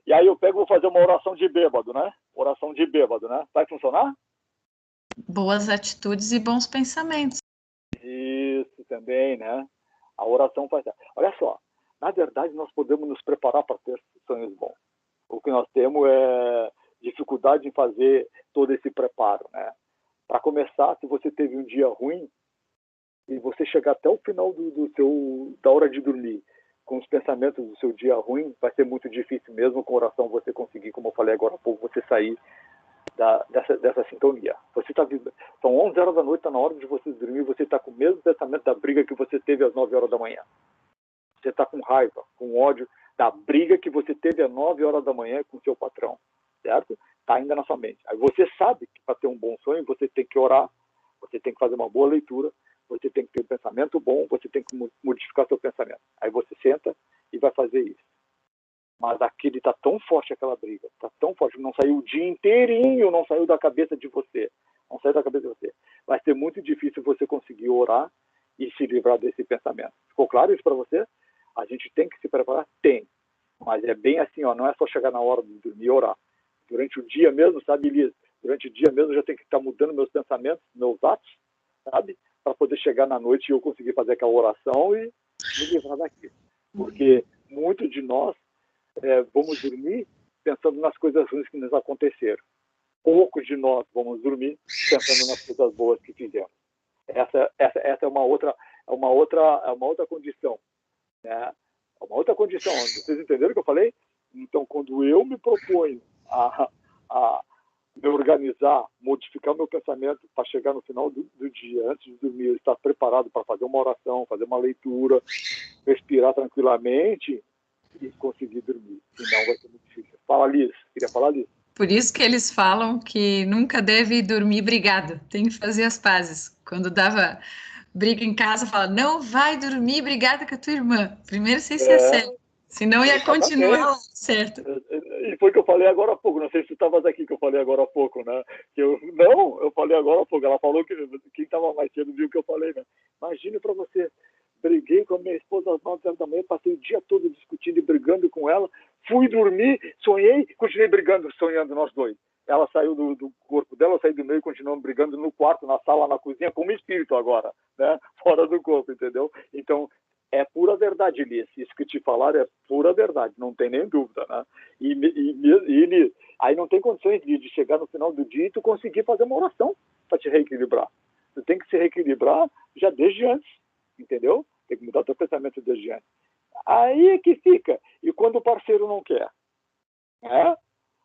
E aí eu pego e vou fazer uma oração de bêbado, né? Oração de bêbado, né? Vai funcionar? Boas atitudes e bons pensamentos. Isso também, né? A oração faz. Olha só, na verdade nós podemos nos preparar para ter sonhos bons. O que nós temos é dificuldade em fazer todo esse preparo, né? Para começar, se você teve um dia ruim e você chegar até o final da hora de dormir com os pensamentos do seu dia ruim, vai ser muito difícil mesmo com oração você conseguir, como eu falei agora há pouco, você sair dessa sintonia. Você tá, são 11 horas da noite, está na hora de você dormir, você está com o mesmo pensamento da briga que você teve às 9 horas da manhã. Você está com raiva, com ódio da briga que você teve às 9 horas da manhã com o seu patrão, certo? Está ainda na sua mente. Aí você sabe que para ter um bom sonho, você tem que orar, você tem que fazer uma boa leitura, você tem que ter um pensamento bom, você tem que modificar seu pensamento. Aí você senta e vai fazer isso. Mas aquele está tão forte, aquela briga, está tão forte, não saiu o dia inteirinho, não saiu da cabeça de você. Não saiu da cabeça de você. Vai ser muito difícil você conseguir orar e se livrar desse pensamento. Ficou claro isso para você? A gente tem que se preparar? Tem. Mas é bem assim, ó, não é só chegar na hora de dormir e orar. Durante o dia mesmo, sabe, Elias, Durante o dia mesmo eu já tenho que estar mudando meus pensamentos, meus atos, sabe? Para poder chegar na noite e eu conseguir fazer aquela oração e me livrar daqui. Porque muitos de nós vamos dormir pensando nas coisas ruins que nos aconteceram. Poucos de nós vamos dormir pensando nas coisas boas que fizemos. Essa é uma outra condição, né? É uma outra condição. Vocês entenderam o que eu falei? Então, quando eu me proponho a me organizar, modificar o meu pensamento para chegar no final do dia, antes de dormir, eu estar preparado para fazer uma oração, fazer uma leitura, respirar tranquilamente e conseguir dormir. Senão vai ser muito difícil. Fala, Liz. Queria falar, Liz? Por isso que eles falam que nunca deve dormir brigado, tem que fazer as pazes. Quando dava briga em casa, fala, não vai dormir brigada com a tua irmã. Primeiro você se acerta, senão ia continuar lá, certo? E foi o que eu falei agora há pouco, não sei se tu estavas aqui que eu falei agora há pouco, né? Eu falei agora há pouco, ela falou que quem estava mais cedo viu o que eu falei, né? Imagine para você, briguei com a minha esposa às 9h da manhã, passei o dia todo discutindo e brigando com ela, fui dormir, sonhei, continuei brigando, sonhando nós dois. Ela saiu do corpo dela, eu saí do meio e continuamos brigando no quarto, na sala, na cozinha, como espírito agora, né? Fora do corpo, entendeu? Então, é pura verdade, Liz. Isso que te falaram é pura verdade, não tem nem dúvida, né? E Liz, aí não tem condições de chegar no final do dia e tu conseguir fazer uma oração para te reequilibrar. Tu tem que se reequilibrar já desde antes, entendeu? Tem que mudar teu pensamento desde antes. Aí é que fica. E quando o parceiro não quer? Né?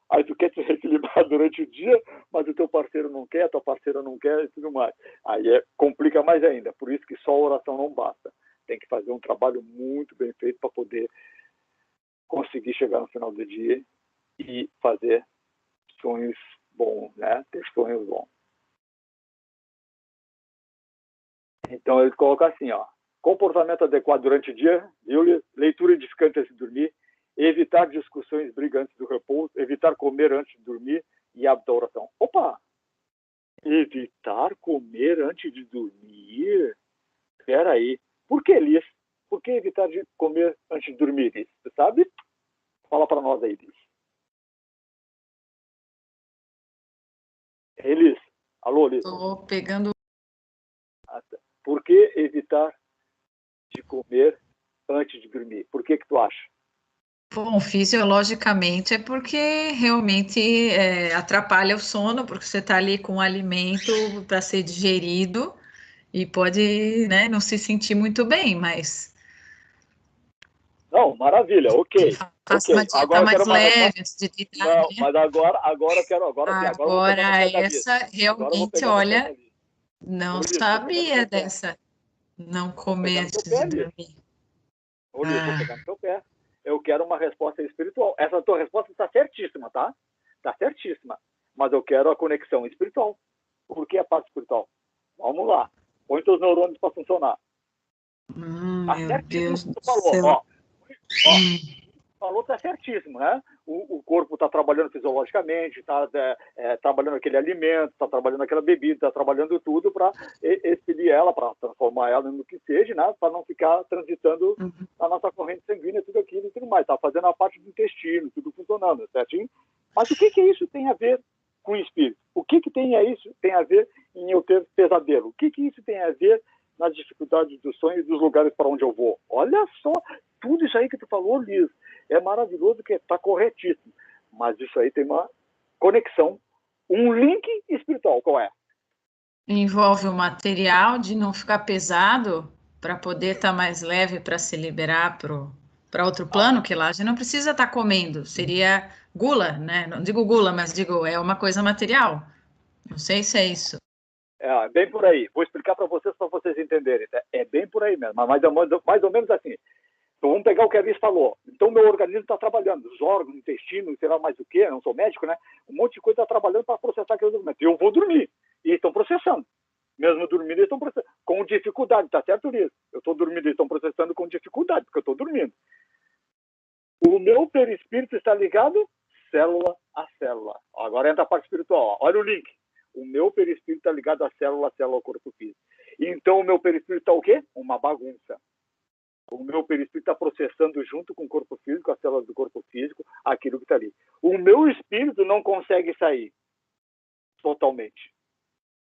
Aí tu quer te reequilibrar durante o dia, mas o teu parceiro não quer, a tua parceira não quer e tudo mais. Aí complica mais ainda. Por isso que só a oração não basta. Tem que fazer um trabalho muito bem feito para poder conseguir chegar no final do dia e fazer sonhos bons, né? Ter sonhos bons. Então ele coloca assim, ó. Comportamento adequado durante o dia, viu? Leitura edificante antes de dormir, evitar discussões brigantes do repouso, evitar comer antes de dormir e hábito da oração. Opa! Evitar comer antes de dormir? Espera aí. Por que, Liz? Por que evitar de comer antes de dormir, Liz? Você sabe? Fala para nós aí, Liz. Ei, Liz. Alô, Liz. Estou pegando... Por que evitar de comer antes de dormir? Por que tu acha? Bom, fisiologicamente é porque realmente atrapalha o sono, porque você está ali com o alimento para ser digerido e pode, né, não se sentir muito bem, mas... Não, maravilha, ok. Faça uma dieta mais leve antes de deitar. Não, mas agora eu quero... Agora essa realmente, olha, não sabia dessa. Não comer antes de dormir. Ô, Liz, vou pegar no teu pé. Eu quero uma resposta espiritual. Essa tua resposta está certíssima, tá? Está certíssima. Mas eu quero a conexão espiritual. Por que a parte espiritual? Vamos lá. Põe teus neurônios para funcionar. Meu Deus do céu. Ó, falou, tá certíssimo, né? O corpo está trabalhando fisiologicamente, está trabalhando aquele alimento, está trabalhando aquela bebida, está trabalhando tudo para expelir ela, para transformar ela no que seja, né? Para não ficar transitando na nossa corrente sanguínea, tudo aquilo e tudo mais. Está fazendo a parte do intestino, tudo funcionando, certinho? Mas o que isso tem a ver com o espírito? O que tem a ver em eu ter pesadelo? O que isso tem a ver nas dificuldades dos sonhos e dos lugares para onde eu vou? Olha só, tudo isso aí que tu falou, Liz, é maravilhoso, que está corretíssimo. Mas isso aí tem uma conexão, um link espiritual. Qual é? Envolve o material de não ficar pesado para poder estar mais leve para se liberar para outro plano, que lá a gente não precisa estar comendo. Seria gula, né? Não digo gula, mas digo, é uma coisa material. Não sei se é isso. É bem por aí. Vou explicar para vocês entenderem. É bem por aí mesmo, mas mais ou menos assim. Então vamos pegar o que a Liz falou. Então o meu organismo está trabalhando, os órgãos, o intestino, sei lá mais o que, não sou médico, né? Um monte de coisa está trabalhando para processar aquele documento. Eu vou dormir. E estão processando. Mesmo dormindo, eles estão processando. Com dificuldade, tá certo, Liz? Eu estou dormindo, eles estão processando com dificuldade, porque eu estou dormindo. O meu perispírito está ligado célula a célula. Agora entra a parte espiritual. Olha o link. O meu perispírito está ligado a célula ao corpo físico. Então o meu perispírito está o quê? Uma bagunça. O meu perispírito está processando junto com o corpo físico, as células do corpo físico, aquilo que está ali. O meu espírito não consegue sair. totalmente.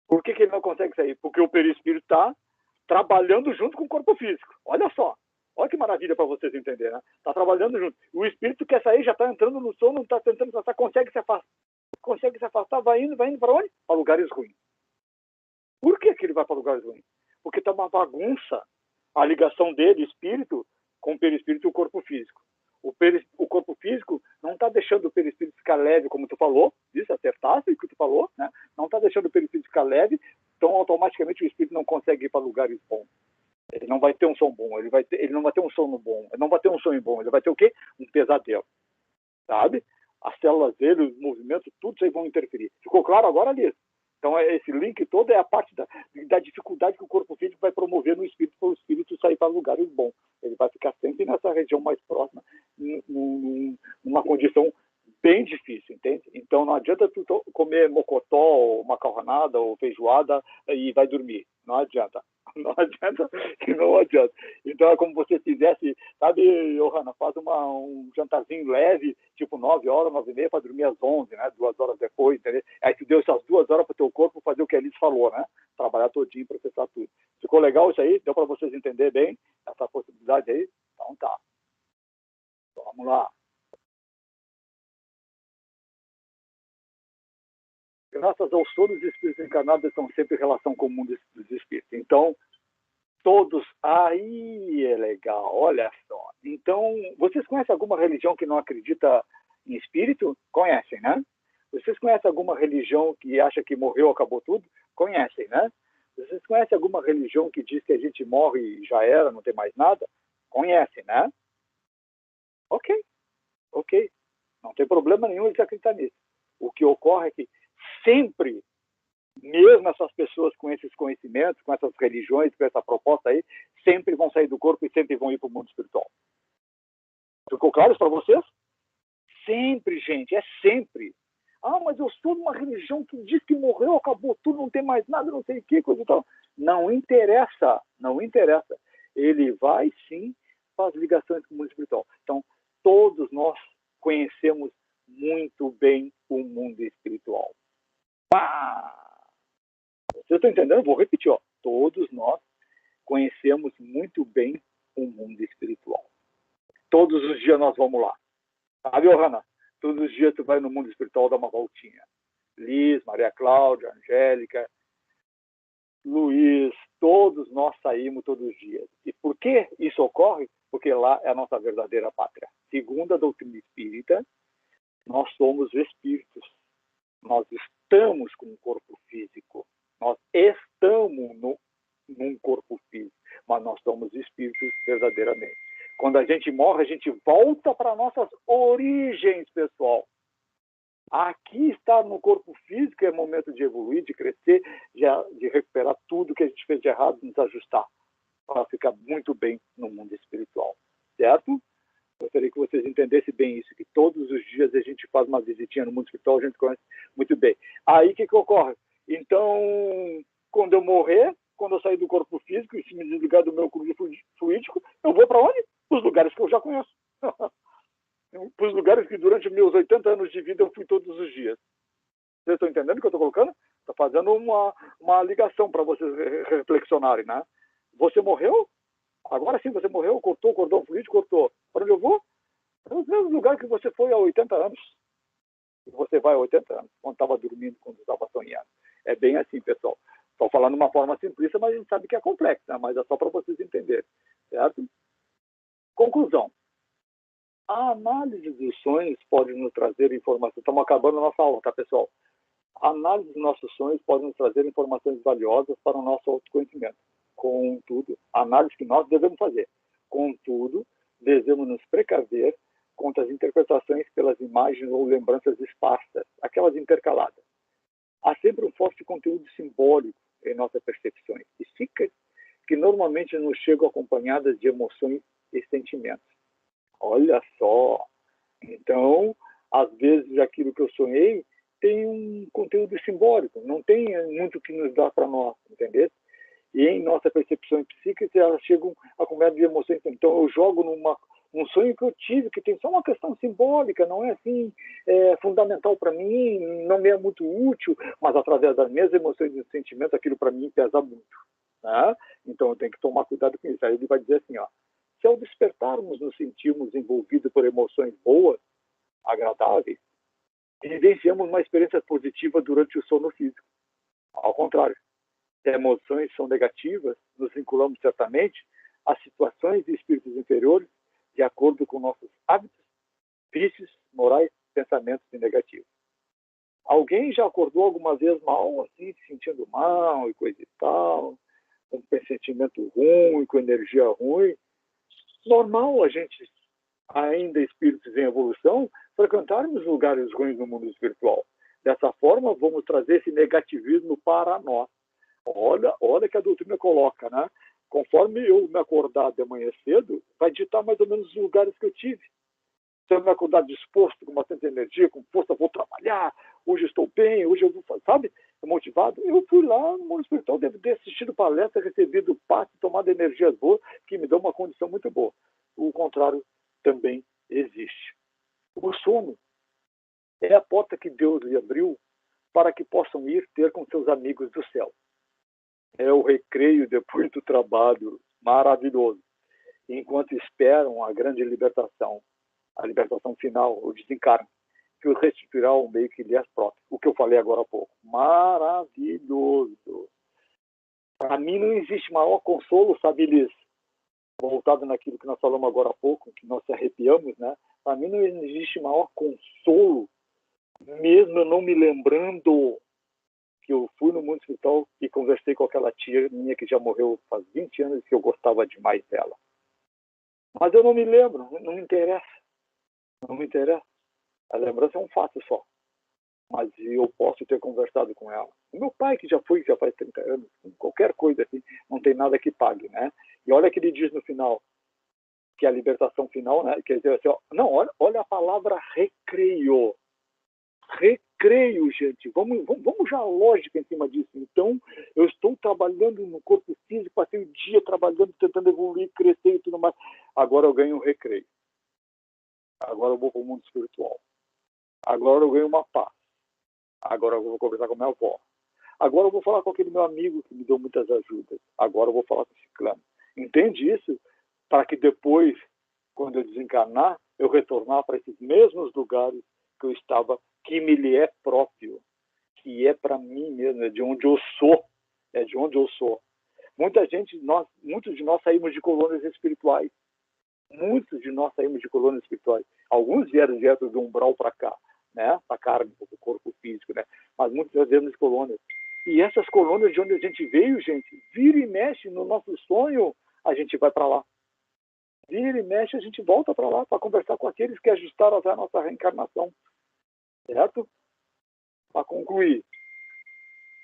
Por que ele não consegue sair? Porque o perispírito está trabalhando junto com o corpo físico. Olha só. Olha que maravilha para vocês entenderem, né? Está trabalhando junto. O espírito quer sair, já está entrando no sono, está tentando passar, consegue se afastar, vai indo para onde? Para lugares ruins. Por que ele vai para lugares ruins? Porque está uma bagunça a ligação dele, espírito, com o perispírito e o corpo físico. O corpo físico não está deixando o perispírito ficar leve, como tu falou, isso, acertasse o que tu falou, né? Não está deixando o perispírito ficar leve, então automaticamente o espírito não consegue ir para lugares bons. Ele não vai ter um som bom, ele não vai ter um sono bom, ele não vai ter um sonho bom, ele vai ter o quê? Um pesadelo, sabe? As células dele, os movimentos, tudo isso aí vão interferir. Ficou claro agora, Liz? Então, esse link todo é a parte da dificuldade que o corpo físico vai promover no espírito, para o espírito sair para lugares bons. Ele vai ficar sempre nessa região mais próxima, numa condição bem difícil, entende? Então, não adianta tu comer mocotó, ou macarronada, ou feijoada e vai dormir. Não adianta. Não adianta. Então, é como se você fizesse, sabe, Johanna, faz um jantarzinho leve, tipo 9 horas, 9h30, para dormir às 11, né? 2 horas depois, entendeu? Aí tu deu essas 2 horas para o teu corpo fazer o que a Alice falou, né? Trabalhar todinho, processar tudo. Ficou legal isso aí? Deu para vocês entenderem bem essa possibilidade aí? Então tá. Então, vamos lá. Graças aos sonos, os espíritos encarnados estão sempre em relação com o mundo dos espíritos. Então, todos... Aí é legal, olha só. Então, vocês conhecem alguma religião que não acredita em espírito? Conhecem, né? Vocês conhecem alguma religião que acha que morreu, acabou tudo? Conhecem, né? Vocês conhecem alguma religião que diz que a gente morre e já era, não tem mais nada? Conhecem, né? Ok. Não tem problema nenhum eles acreditarem nisso. O que ocorre é que sempre, mesmo essas pessoas com esses conhecimentos, com essas religiões, com essa proposta aí, sempre vão sair do corpo e sempre vão ir para o mundo espiritual. Ficou claro isso para vocês? Sempre, gente, é sempre. Ah, mas eu sou de uma religião que diz que morreu, acabou tudo, não tem mais nada, não sei o que, coisa e tal. Não interessa. Ele vai, sim, para as ligações com o mundo espiritual. Então, todos nós conhecemos muito bem o mundo espiritual. Vocês estão entendendo? Vou repetir. Todos nós conhecemos muito bem o mundo espiritual. Todos os dias nós vamos lá. Sabe, Johanna? Todos os dias tu vai no mundo espiritual dar uma voltinha. Liz, Maria Cláudia, Angélica, Luiz, todos nós saímos todos os dias. E por que isso ocorre? Porque lá é a nossa verdadeira pátria. Segundo a doutrina espírita, nós somos espíritos. Nós estamos com um corpo físico. Nós estamos num corpo físico. Mas nós somos espíritos verdadeiramente. Quando a gente morre, a gente volta para nossas origens, pessoal. Aqui está no corpo físico, é momento de evoluir, de crescer, de recuperar tudo que a gente fez de errado, nos ajustar para ficar muito bem no mundo espiritual. Certo? Gostaria que vocês entendessem bem isso, que todos os dias a gente faz uma visitinha no mundo espiritual, a gente conhece muito bem. Aí o que ocorre? Então, quando eu morrer, quando eu sair do corpo físico e se me desligar do meu corpo fluídico, eu vou para onde? Para os lugares que eu já conheço. Para os lugares que durante meus 80 anos de vida eu fui todos os dias. Vocês estão entendendo o que eu estou colocando? Estou fazendo uma ligação para vocês reflexionarem, né? Você morreu? Agora sim você morreu, cortou o cordão fluídico, cortou. Para onde eu vou? Para os mesmos lugares que você foi há 80 anos. E você vai há 80 anos, quando estava dormindo, quando estava sonhando. É bem assim, pessoal. Estou falando de uma forma simplista, mas a gente sabe que é complexa, mas é só para vocês entenderem. Certo? Conclusão. A análise dos sonhos pode nos trazer informações. Estamos acabando a nossa aula, tá, pessoal? A análise dos nossos sonhos pode nos trazer informações valiosas para o nosso autoconhecimento. Contudo, a análise que nós devemos fazer. Contudo, devemos nos precaver contra as interpretações pelas imagens ou lembranças esparsas, aquelas intercaladas. Há sempre um forte conteúdo simbólico em nossas percepções, psíquicas, que normalmente nos chegam acompanhadas de emoções e sentimentos. Olha só! Então, às vezes, aquilo que eu sonhei tem um conteúdo simbólico, não tem muito que nos dá para nós, entendeu? E em nossa percepção psíquica, elas chegam acompanhadas de emoções. Então, eu jogo um sonho que eu tive, que tem só uma questão simbólica, não é assim fundamental para mim, não me é muito útil, mas através das minhas emoções e sentimentos, aquilo para mim pesa muito. Né? Então eu tenho que tomar cuidado com isso. Aí ele vai dizer assim, ó, se ao despertarmos nos sentimos envolvidos por emoções boas, agradáveis, evidenciamos uma experiência positiva durante o sono físico. Ao contrário, se emoções são negativas, nos vinculamos certamente a situações de espíritos inferiores de acordo com nossos hábitos, vícios, morais, pensamentos negativos. Alguém já acordou alguma vez mal, assim, se sentindo mal e coisa e tal, com pressentimento ruim, com energia ruim? Normal a gente, ainda espíritos em evolução, frequentarmos lugares ruins no mundo espiritual. Dessa forma, vamos trazer esse negativismo para nós. Olha que a doutrina coloca, né? Conforme eu me acordar de manhã cedo, vai ditar mais ou menos os lugares que eu tive. Se eu me acordar disposto, com bastante energia, com força, vou trabalhar, hoje estou bem, hoje eu vou, sabe, motivado. Eu fui lá no mundo espiritual, devo ter assistido palestra, recebido passe, tomado energias boas, que me dão uma condição muito boa. O contrário também existe. O sono é a porta que Deus lhe abriu para que possam ir ter com seus amigos do céu. É o recreio depois do trabalho maravilhoso, enquanto esperam a grande libertação, a libertação final, o desencarne, que os restituirá ao meio que lhes é próprio. O que eu falei agora há pouco. Maravilhoso. Para mim não existe maior consolo, sabe, Liz? Voltado naquilo que nós falamos agora há pouco, que nós se arrepiamos, né? Para mim não existe maior consolo, mesmo eu não me lembrando que eu fui no mundo espiritual e conversei com aquela tia minha que já morreu faz 20 anos, que eu gostava demais dela. Mas eu não me lembro, não me interessa. Não me interessa. A lembrança é um fato só. Mas eu posso ter conversado com ela. O meu pai, que já faz 30 anos, qualquer coisa assim, não tem nada que pague, né? E olha que ele diz no final, que a libertação final, né? Quer dizer assim, ó, não, olha a palavra recreio. Recreio, gente. Vamos já a lógica em cima disso. Então, eu estou trabalhando no corpo físico, passei o dia trabalhando, tentando evoluir, crescer e tudo mais. Agora eu ganho um recreio. Agora eu vou para o mundo espiritual. Agora eu ganho uma paz. Agora eu vou conversar com a minha avó. Agora eu vou falar com aquele meu amigo que me deu muitas ajudas. Agora eu vou falar com esse ciclano. Entende isso? Para que depois, quando eu desencarnar, eu retornar para esses mesmos lugares que eu estava, que me lhe é próprio, que é para mim mesmo, é de onde eu sou. É de onde eu sou. Muitos de nós saímos de colônias espirituais. Muitos de nós saímos de colônias espirituais. Alguns vieram direto do umbral para cá, né? Para a carne, para o corpo físico, né? Mas muitos vieram de colônias. E essas colônias de onde a gente veio, gente, vira e mexe no nosso sonho, a gente vai para lá. Vira e mexe, a gente volta para lá para conversar com aqueles que ajustaram até a nossa reencarnação. Certo? Para concluir,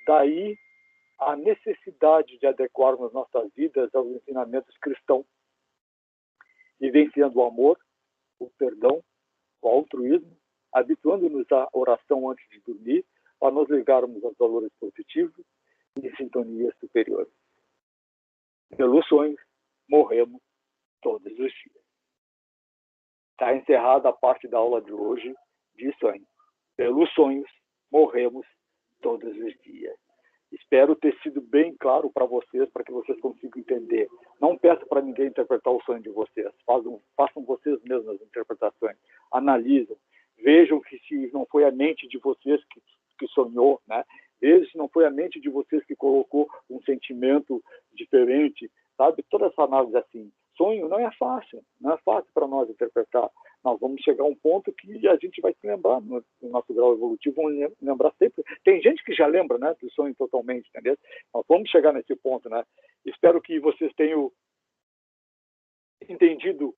daí a necessidade de adequarmos nossas vidas aos ensinamentos cristãos, vivenciando o amor, o perdão, o altruísmo, habituando-nos à oração antes de dormir, para nos ligarmos aos valores positivos e sintonias superiores. Pelos sonhos, morremos todos os dias. Está encerrada a parte da aula de hoje de sonhos. Pelos sonhos, morremos todos os dias. Espero ter sido bem claro para vocês, para que vocês consigam entender. Não peço para ninguém interpretar o sonho de vocês. Façam vocês mesmos as interpretações. Analisam. Vejam que se não foi a mente de vocês que sonhou, né? Vejam se não foi a mente de vocês que colocou um sentimento diferente, sabe? Toda essa análise assim. Sonho não é fácil para nós interpretar. Nós vamos chegar a um ponto que a gente vai se lembrar no nosso grau evolutivo, vamos lembrar sempre. Tem gente que já lembra, né, do sonho totalmente, entendeu? Nós vamos chegar nesse ponto, né? Espero que vocês tenham entendido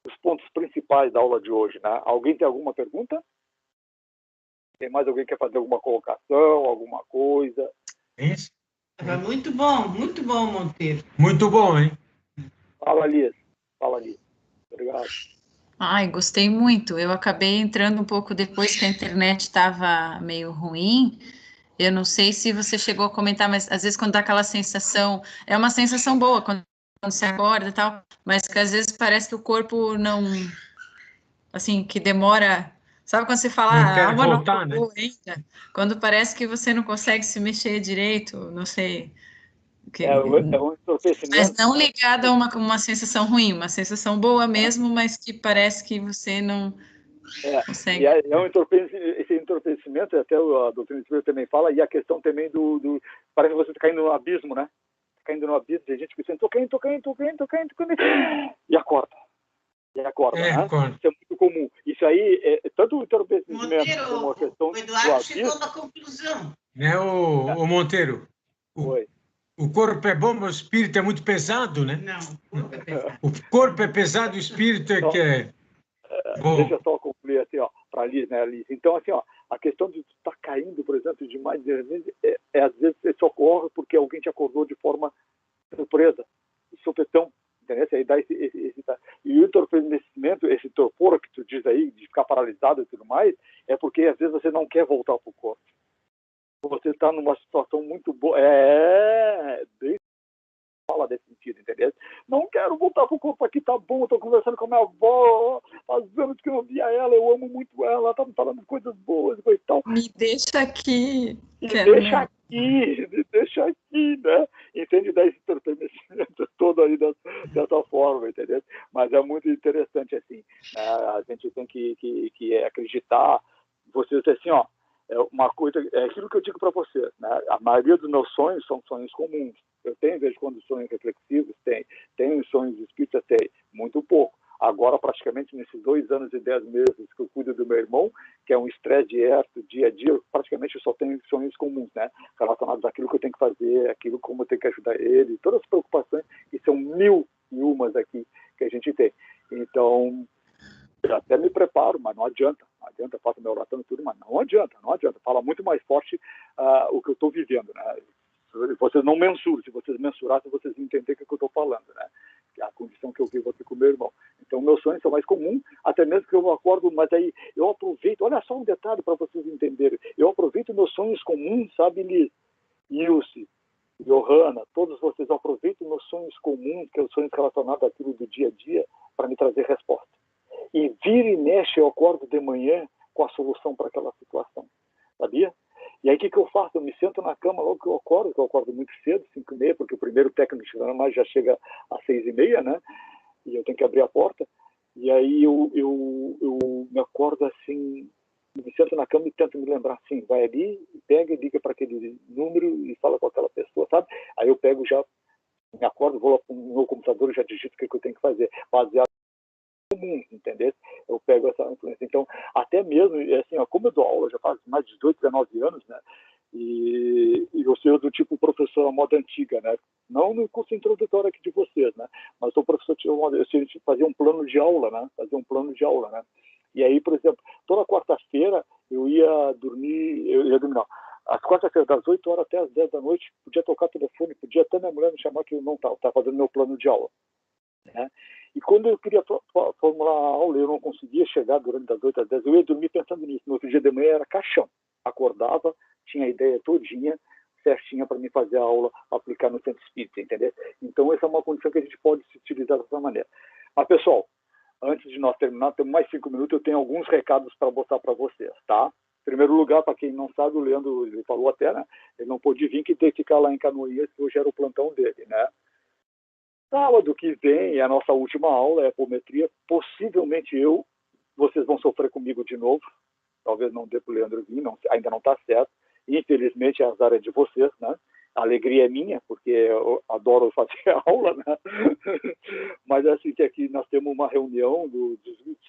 os pontos principais da aula de hoje, né? Alguém tem alguma pergunta? Tem mais alguém que quer fazer alguma colocação, alguma coisa? Isso. Muito bom, Monteiro. Muito bom, hein? Fala, Liz. Obrigado. Ai, gostei muito. Eu acabei entrando um pouco depois que a internet estava meio ruim. Eu não sei se você chegou a comentar, mas às vezes quando dá aquela sensação, é uma sensação boa, quando quando você acorda e tal, mas que às vezes parece que o corpo não, assim, que demora. Sabe quando você fala, Não a quer alma não voltar, né? voltou ainda? Quando parece que você não consegue se mexer direito, não sei. É um Mas entorpecimento. não ligado a uma sensação ruim, uma sensação boa mesmo, mas que parece que você não consegue. E esse entorpecimento, até a doutrina espírita também fala, e a questão também parece que você está caindo no abismo, né? Caindo no abismo, tem gente que pensa, tô caindo, e acorda. E acorda, né? Acorda. Isso é muito comum. Isso aí, tanto o entorpecimento como a questão o Eduardo chegou a abismo. uma conclusão. Né, o Monteiro? O corpo é bom, mas o espírito é muito pesado, né? Não, o corpo é pesado. O corpo é pesado, o espírito é que é bom. Deixa eu só concluir assim, ó, para a Liz, né, Liz? Então, assim, ó, a questão de estar caindo, por exemplo, demais, às vezes isso ocorre porque alguém te acordou de forma surpresa, de sopetão, entendeu? Aí dá e o entorpecimento, esse torpor que tu diz aí, de ficar paralisado e tudo mais, é porque às vezes você não quer voltar para o corpo. Você está numa situação muito boa. Bem fala desse sentido, entendeu? Não quero voltar pro corpo aqui, tá bom, eu tô conversando com a minha avó, faz anos que eu não via ela, eu amo muito ela, ela tá me falando coisas boas e tal. Me deixa aqui. Me deixa aqui, né? Entende? Daí esse entorpecimento todo aí dessa forma, entendeu? Mas é muito interessante, assim, né? A gente tem que acreditar, vocês assim, ó, é uma coisa, é aquilo que eu digo para vocês, né? A maioria dos meus sonhos são sonhos comuns. Eu tenho, de vez em quando, sonhos reflexivos, tenho sonhos espíritas, muito pouco. Agora, praticamente, nesses 2 anos e 10 meses que eu cuido do meu irmão, que é um estresse direto, dia a dia, praticamente eu só tenho sonhos comuns, né? Relacionados àquilo que eu tenho que fazer, aquilo como eu tenho que ajudar ele, todas as preocupações, e são 1001 aqui que a gente tem. Então, eu até me preparo, mas não adianta. Não adianta, faço minha oração e tudo, mas não adianta. Fala muito mais forte o que eu estou vivendo, né? Vocês não mensuram. Se vocês mensurassem, vocês entenderem o que eu estou falando, né? A condição que eu vivo aqui com o meu irmão. Então, meus sonhos são mais comuns, até mesmo que eu acordo, mas aí eu aproveito. Olha só um detalhe para vocês entenderem. Eu aproveito meus sonhos comuns, sabe, Liz, Ilse, Johanna, todos vocês aproveitam meus sonhos comuns, que são os sonhos relacionados àquilo do dia a dia, para me trazer resposta. E vira e mexe, eu acordo de manhã com a solução para aquela situação, sabia? E aí o que eu faço? Eu me sento na cama logo que eu acordo muito cedo, 5h30, porque o primeiro técnico de mais já chega às 6h30, né? E eu tenho que abrir a porta. E aí eu me acordo assim, me sento na cama e tento me lembrar assim, vai ali, pega e liga para aquele número e fala com aquela pessoa, sabe? Aí eu pego já, me acordo, vou lá no meu computador e já digito o que eu tenho que fazer, baseado comum, entendeu? Eu pego essa influência. Então, até mesmo, assim, ó, como eu dou aula já faz mais de 18, 19 anos, né? E eu sou do tipo professor à moda antiga, né? Não no curso introdutório aqui de vocês, né? Mas sou professor de moda, eu fazia um plano de aula, né? E aí, por exemplo, toda quarta-feira eu ia dormir, não. Às quarta-feiras, das 8 horas até as 10 da noite, podia tocar telefone, podia até minha mulher me chamar que eu não estava fazendo meu plano de aula, né? E quando eu queria formular a aula, eu não conseguia chegar durante das 8 às 10, eu ia dormir pensando nisso. No outro dia de manhã era caixão. Acordava, tinha a ideia todinha, certinha para mim fazer a aula, aplicar no centro espírita, entendeu? Então, essa é uma condição que a gente pode se utilizar dessa maneira. Mas, pessoal, antes de nós terminar, temos mais 5 minutos, eu tenho alguns recados para botar para vocês, tá? Em primeiro lugar, para quem não sabe, o Leandro ele falou até, né? Ele não pôde vir, que tem que ficar lá em Canoinhas, que hoje era o plantão dele, né? Sábado que vem é a nossa última aula, é a apometria. Possivelmente vocês vão sofrer comigo de novo. Talvez não dê para o Leandro vir, ainda não está certo. Infelizmente, é as áreas de vocês, né? A alegria é minha, porque eu adoro fazer aula, né? Mas é assim que aqui nós temos uma reunião dos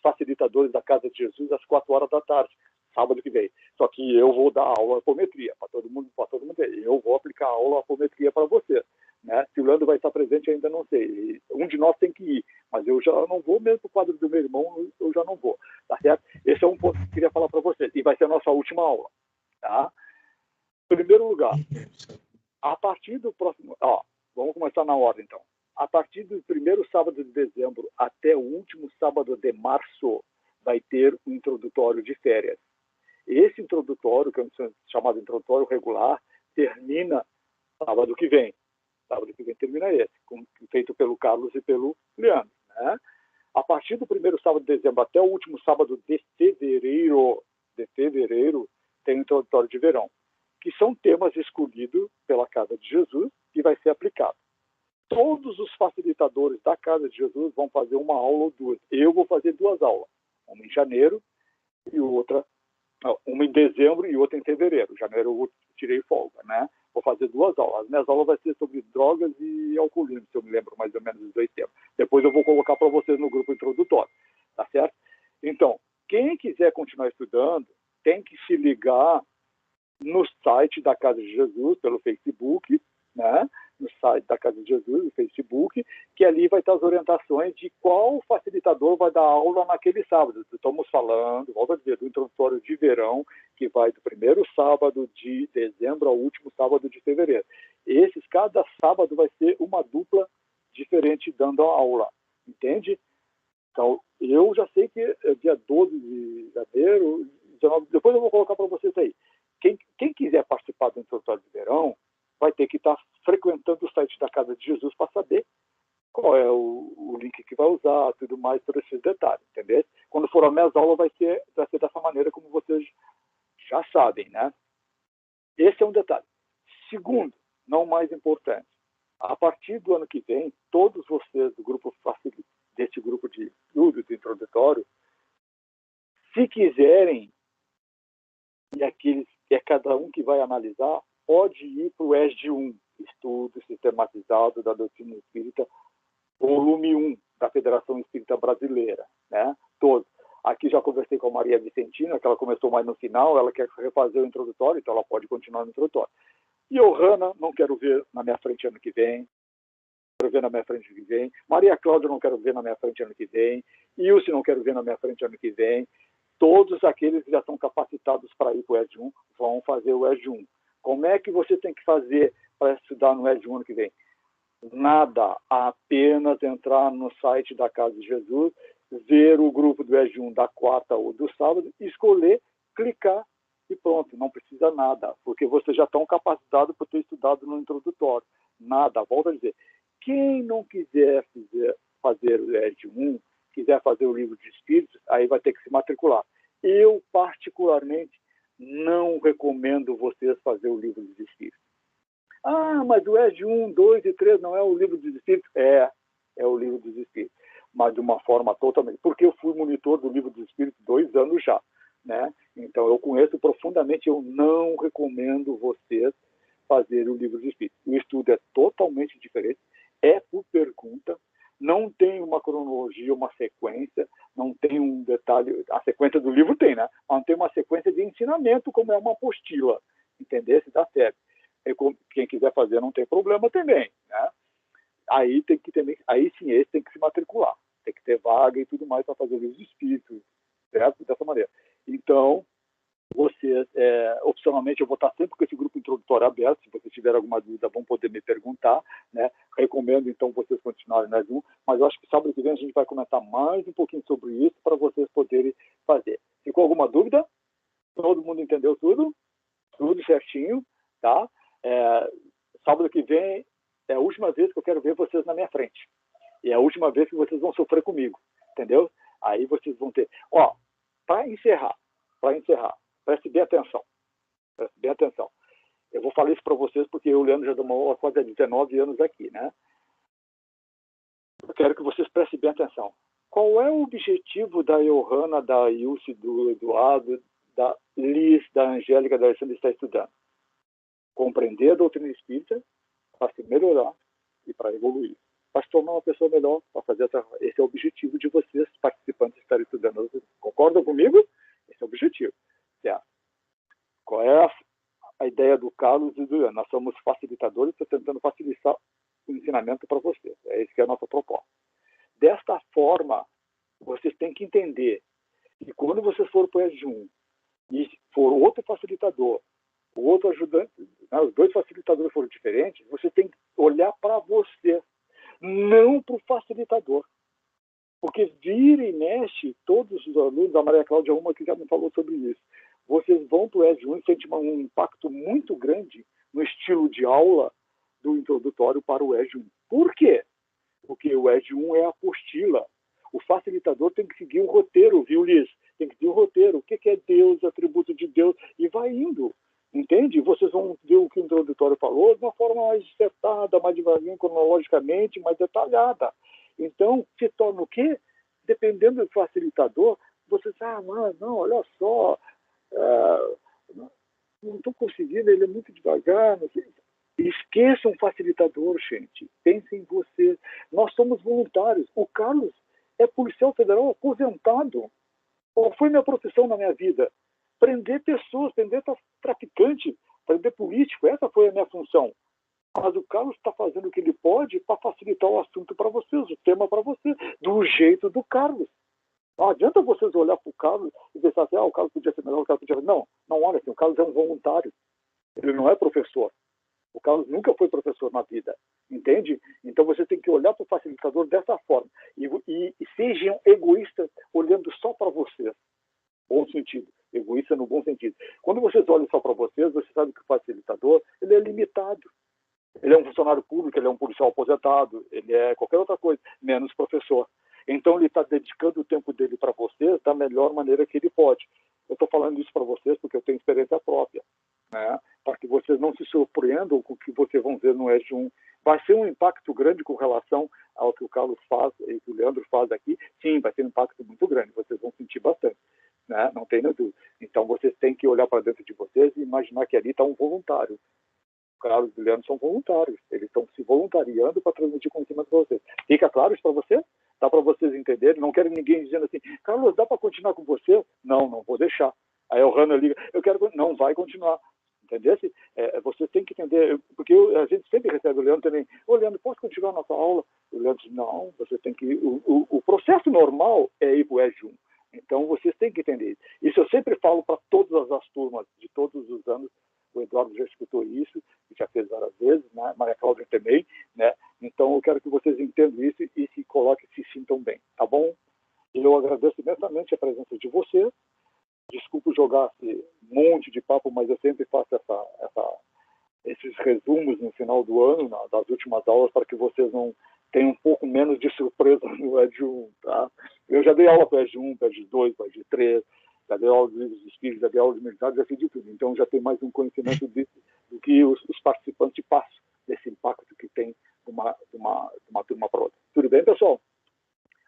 facilitadores da Casa de Jesus às 4 horas da tarde, sábado que vem. Só que eu vou dar aula de apometria para todo mundo ver. Eu vou aplicar a aula de apometria para vocês. Né? Se o Leandro vai estar presente, ainda não sei. Um de nós tem que ir, mas eu já não vou, mesmo para o quadro do meu irmão, eu já não vou. Tá certo? Esse é um ponto que eu queria falar para vocês. E vai ser a nossa última aula. Tá? Em primeiro lugar, a partir do próximo... vamos começar na ordem, então. A partir do primeiro sábado de dezembro até o último sábado de março, vai ter um introdutório de férias. Esse introdutório, que é chamado introdutório regular, termina sábado que vem. Sábado que vem termina esse, feito pelo Carlos e pelo Leandro, né? A partir do primeiro sábado de dezembro até o último sábado de fevereiro, tem o introdutório de verão, que são temas escolhidos pela Casa de Jesus e vai ser aplicado. Todos os facilitadores da Casa de Jesus vão fazer uma aula ou duas. Eu vou fazer 2 aulas, uma em janeiro e outra, uma em dezembro e outra em fevereiro. Janeiro eu tirei folga, né? Vou fazer 2 aulas. As minhas aulas vão ser sobre drogas e alcoolismo, se eu me lembro mais ou menos dos 2 temas. Depois eu vou colocar para vocês no grupo introdutório, tá certo? Então, quem quiser continuar estudando, tem que se ligar no site da Casa de Jesus, pelo Facebook, né? No site da Casa de Jesus, no Facebook, que ali vai estar as orientações de qual facilitador vai dar aula naquele sábado. Estamos falando, volto a dizer, do introdutório de verão, que vai do primeiro sábado de dezembro ao último sábado de fevereiro. Cada sábado vai ser uma dupla diferente dando a aula, entende? Então, eu já sei que é dia 12 de janeiro, 19, depois eu vou colocar para vocês aí. Quem quiser participar do introdutório de verão, vai ter que estar frequentando o site da Casa de Jesus para saber qual é o link que vai usar, tudo mais, todos esses detalhes, entendeu? Quando for a minhas aulas, vai ser dessa maneira, como vocês já sabem, né? Esse é um detalhe. Segundo, não mais importante, a partir do ano que vem, todos vocês do grupo desse grupo de estudo, do introdutório, se quiserem, e é cada um que vai analisar, pode ir para o ESD 1, Estudo Sistematizado da Doutrina Espírita, volume 1, da Federação Espírita Brasileira, né? Todos. Aqui já conversei com a Maria Vicentina, que ela começou mais no final, ela quer refazer o introdutório, então ela pode continuar no introdutório. E Johanna, não quero ver na minha frente ano que vem, quero ver na minha frente ano que vem. Maria Cláudia, não quero ver na minha frente ano que vem. Ilse, não quero ver na minha frente ano que vem. Todos aqueles que já estão capacitados para ir para o ESD 1 vão fazer o ESD 1. Como é que você tem que fazer para estudar no ESD 1 ano que vem? Nada, apenas entrar no site da Casa de Jesus, ver o grupo do ESD 1 da quarta ou do sábado, escolher, clicar e pronto, não precisa nada, porque vocês já estão capacitados por ter estudado no introdutório. Nada, volto a dizer, quem não quiser fazer o ESD 1, quiser fazer o livro de Espíritos, aí vai ter que se matricular. Eu, particularmente, não recomendo vocês fazer o livro dos Espíritos. Ah, mas o ESD 1, 2 e 3 não é o livro dos Espíritos? É o livro dos Espíritos, mas de uma forma totalmente... Porque eu fui monitor do livro dos Espíritos 2 anos já, né? Então, eu conheço profundamente, eu não recomendo vocês fazerem o livro dos Espíritos. O estudo é totalmente diferente, é por pergunta, não tem uma cronologia, uma sequência, não tem um detalhe, a sequência do livro tem, né? Mas não tem uma sequência de ensinamento, como é uma apostila, entendeu? Se dá certo. Quem quiser fazer não tem problema também, né? Aí sim, esse tem que se matricular, tem que ter vaga e tudo mais para fazer o livro de espírito, certo? Dessa maneira. Então, vocês, opcionalmente, eu vou estar sempre com esse grupo introdutório aberto. Se vocês tiverem alguma dúvida, vão poder me perguntar, né? Recomendo, então, vocês continuarem na Zoom, mas eu acho que sábado que vem a gente vai comentar mais um pouquinho sobre isso para vocês poderem fazer. Ficou alguma dúvida? Todo mundo entendeu tudo? Tudo certinho, tá? Sábado que vem é a última vez que eu quero ver vocês na minha frente. E é a última vez que vocês vão sofrer comigo, entendeu? Aí vocês vão ter... Ó, para encerrar, preste bem atenção. Eu vou falar isso para vocês porque eu, Leandro, já dou uma aula há quase 19 anos aqui, né? Eu quero que vocês prestem bem atenção. Qual é o objetivo da Johanna, da Ilse, do Eduardo, da Liz, da Angélica, da Alessandra está estudando? Compreender a doutrina espírita para se melhorar e para evoluir. Para se tornar uma pessoa melhor, para fazer esse é o objetivo de vocês, participantes, que estarem estudando. Concordam comigo? Esse é o objetivo. Certo? Qual é a ideia do Carlos e do Leandro? Nós somos facilitadores, estou tentando facilitar o ensinamento para vocês. É isso que é a nossa proposta. Desta forma, vocês têm que entender que quando vocês forem para o ESD 1 e for outro facilitador, o outro ajudante, né, os dois facilitadores foram diferentes, você tem que olhar para você, não para o facilitador. Porque vira e mexe, todos os alunos, a Maria Cláudia uma que já me falou sobre isso, vocês vão para o ESD 1 e sentem um impacto muito grande no estilo de aula, do introdutório para o ED 1. Por quê? Porque o ED 1 é a apostila. O facilitador tem que seguir o roteiro, viu, Liz? Tem que seguir o roteiro. O que é Deus, atributo de Deus, e vai indo. Entende? Vocês vão ver o que o introdutório falou de uma forma mais acertada, mais devagar, cronologicamente, mais detalhada. Então, se torna o quê? Dependendo do facilitador, vocês, não, olha só, não estou conseguindo, ele é muito devagar, não sei. Esqueçam o facilitador, gente. Pensem em vocês. Nós somos voluntários. O Carlos é policial federal aposentado. Qual foi minha profissão na minha vida? Prender pessoas, prender traficante, prender político. Essa foi a minha função. Mas o Carlos está fazendo o que ele pode para facilitar o assunto para vocês, o tema para vocês, do jeito do Carlos. Não adianta vocês olhar para o Carlos e pensar assim, o Carlos podia ser melhor, o Carlos podia ser... Não olha assim, o Carlos é um voluntário. Ele não é professor. O Carlos nunca foi professor na vida, entende? Então você tem que olhar para o facilitador dessa forma e sejam egoístas olhando só para vocês. Bom sentido, egoísta no bom sentido. Quando vocês olham só para vocês, você sabe que o facilitador ele é limitado. Ele é um funcionário público, ele é um policial aposentado, ele é qualquer outra coisa, menos professor. Então ele está dedicando o tempo dele para vocês da melhor maneira que ele pode. Eu estou falando isso para vocês porque eu tenho experiência própria, né? Para que vocês não se surpreendam com o que vocês vão ver no ED 1. Vai ser um impacto grande com relação ao que o Carlos faz e que o Leandro faz aqui. Sim, vai ser um impacto muito grande, vocês vão sentir bastante, né? Não tem dúvida. Então vocês têm que olhar para dentro de vocês e imaginar que ali está um voluntário. O Carlos e o Leandro são voluntários, eles estão se voluntariando para transmitir conhecimento para vocês. Fica claro isso para vocês? Dá para vocês entenderem? Não quero ninguém dizendo assim, Carlos, dá para continuar com você? Não vou deixar. Aí o Hanna liga, eu quero, não vai continuar. Entendeu? Você tem que entender, porque a gente sempre recebe o Leandro também, Leandro, posso continuar a nossa aula? O Leandro diz, não, você tem que, o processo normal é ir para o ED 1. Então vocês têm que entender isso. Isso eu sempre falo para todas as turmas, de todos os anos, o Eduardo já escutou isso, já fez várias vezes, né? Maria Cláudia também, né? Então eu quero que vocês entendam isso e se coloquem, se sintam bem, tá bom? Eu agradeço imensamente a presença de vocês. Desculpe jogar esse monte de papo, mas eu sempre faço esses resumos no final do ano, das últimas aulas, para que vocês não tenham um pouco menos de surpresa no ED 1, tá? Eu já dei aula para o ED 1, para o ED 2, para o ED 3, já dei aula de livros de espírito, já dei aula de militares, já fiz de tudo. Então já tem mais um conhecimento do que os participantes passam, desse impacto que tem de uma turma para outra. Tudo bem, pessoal?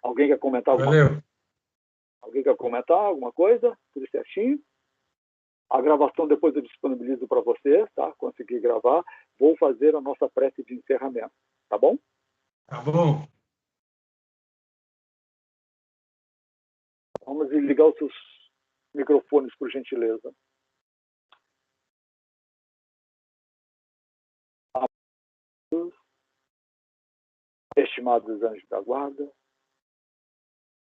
Alguém quer comentar alguma coisa? Alguém quer comentar alguma coisa? Tudo certinho? A gravação depois eu disponibilizo para vocês, tá? Consegui gravar. Vou fazer a nossa prece de encerramento, tá bom? Tá bom. Vamos ligar os seus microfones, por gentileza. Estimados anjos da guarda,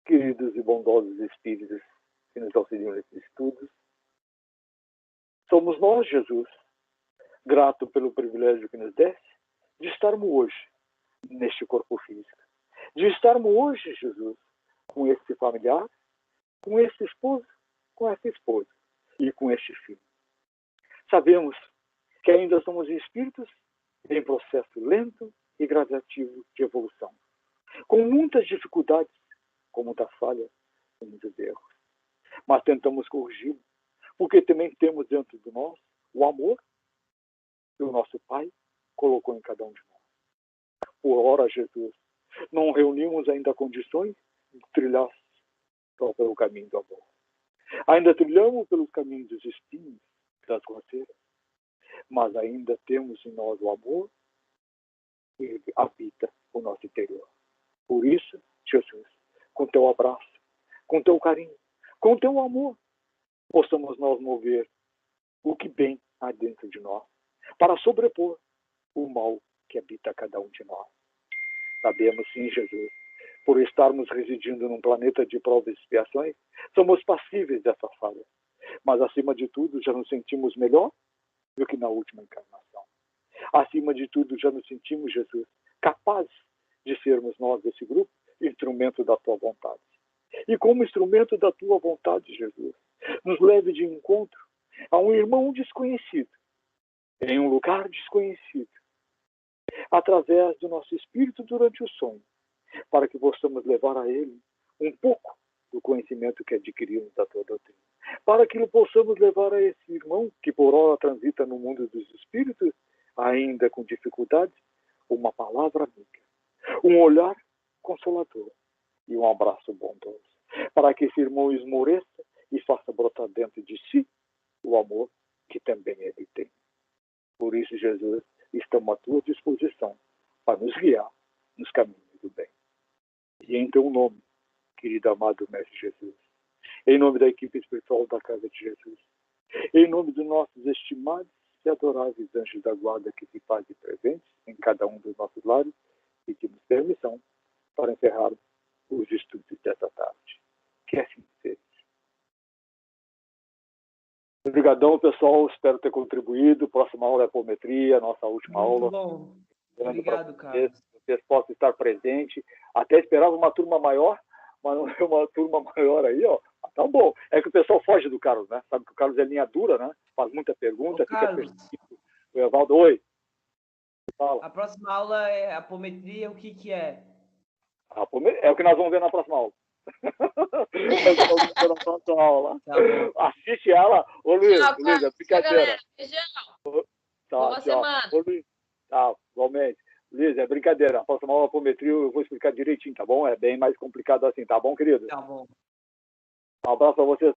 queridos e bondosos espíritos que nos auxiliam nesses estudos, somos nós, Jesus, grato pelo privilégio que nos desse de estarmos hoje neste corpo físico, de estarmos hoje, Jesus, com esse familiar, com esse esposo, com essa esposa e com este filho. Sabemos que ainda somos espíritos em processo lento e gradativo de evolução, com muitas dificuldades, com muitas falhas, com muitos erros. Mas tentamos corrigi-lo, porque também temos dentro de nós o amor que o nosso Pai colocou em cada um de nós. Por ora, Jesus, não reunimos ainda condições de trilhar só pelo caminho do amor. Ainda trilhamos pelos caminhos dos espinhos, das roceiras, mas ainda temos em nós o amor que habita o nosso interior. Por isso, Jesus, com teu abraço, com teu carinho, com teu amor, possamos nós mover o que bem há dentro de nós, para sobrepor o mal que habita cada um de nós. Sabemos sim, Jesus, por estarmos residindo num planeta de provas e expiações, somos passíveis dessa falha. Mas, acima de tudo, já nos sentimos melhor do que na última encarnação. Acima de tudo, já nos sentimos, Jesus, capazes de sermos nós, desse grupo, instrumento da tua vontade. E como instrumento da tua vontade, Jesus, nos leve de encontro a um irmão desconhecido, em um lugar desconhecido, através do nosso espírito durante o sonho, para que possamos levar a ele um pouco do conhecimento que adquirimos da tua doutrina. Para que possamos levar a esse irmão que por hora transita no mundo dos espíritos, ainda com dificuldades, uma palavra amiga, um olhar consolador e um abraço bondoso, para que esse irmão esmoreça e faça brotar dentro de si o amor que também ele tem. Por isso, Jesus, estamos à tua disposição para nos guiar nos caminhos do bem. E em teu nome, querido amado Mestre Jesus, em nome da equipe espiritual da Casa de Jesus, em nome dos nossos estimados e adoráveis anjos da guarda que se fazem presentes em cada um dos nossos lares, pedimos permissão para encerrar os estudos dessa tarde. Que assim seja. Obrigadão, pessoal. Espero ter contribuído. Próxima aula é apometria, nossa última aula. Bom. Obrigado, Carlos. Vocês possam estar presentes. Até esperava uma turma maior, mas não é uma turma maior aí, ó. Tá bom. É que o pessoal foge do Carlos, né? Sabe que o Carlos é linha dura, né? Faz muita pergunta, fica perdido. O Evaldo, oi. Fala. A próxima aula é apometria, o que é? É o que nós vamos ver na próxima aula. Na próxima aula. Tá, assiste ela. Ô, Luiz, Luiz, é brincadeira. Boa semana. Ô, Luiz, tá, igualmente. Luiz, é brincadeira. A próxima aula apometria eu vou explicar direitinho, tá bom? É bem mais complicado assim, tá bom, querido? Tá bom. Um abraço a vocês.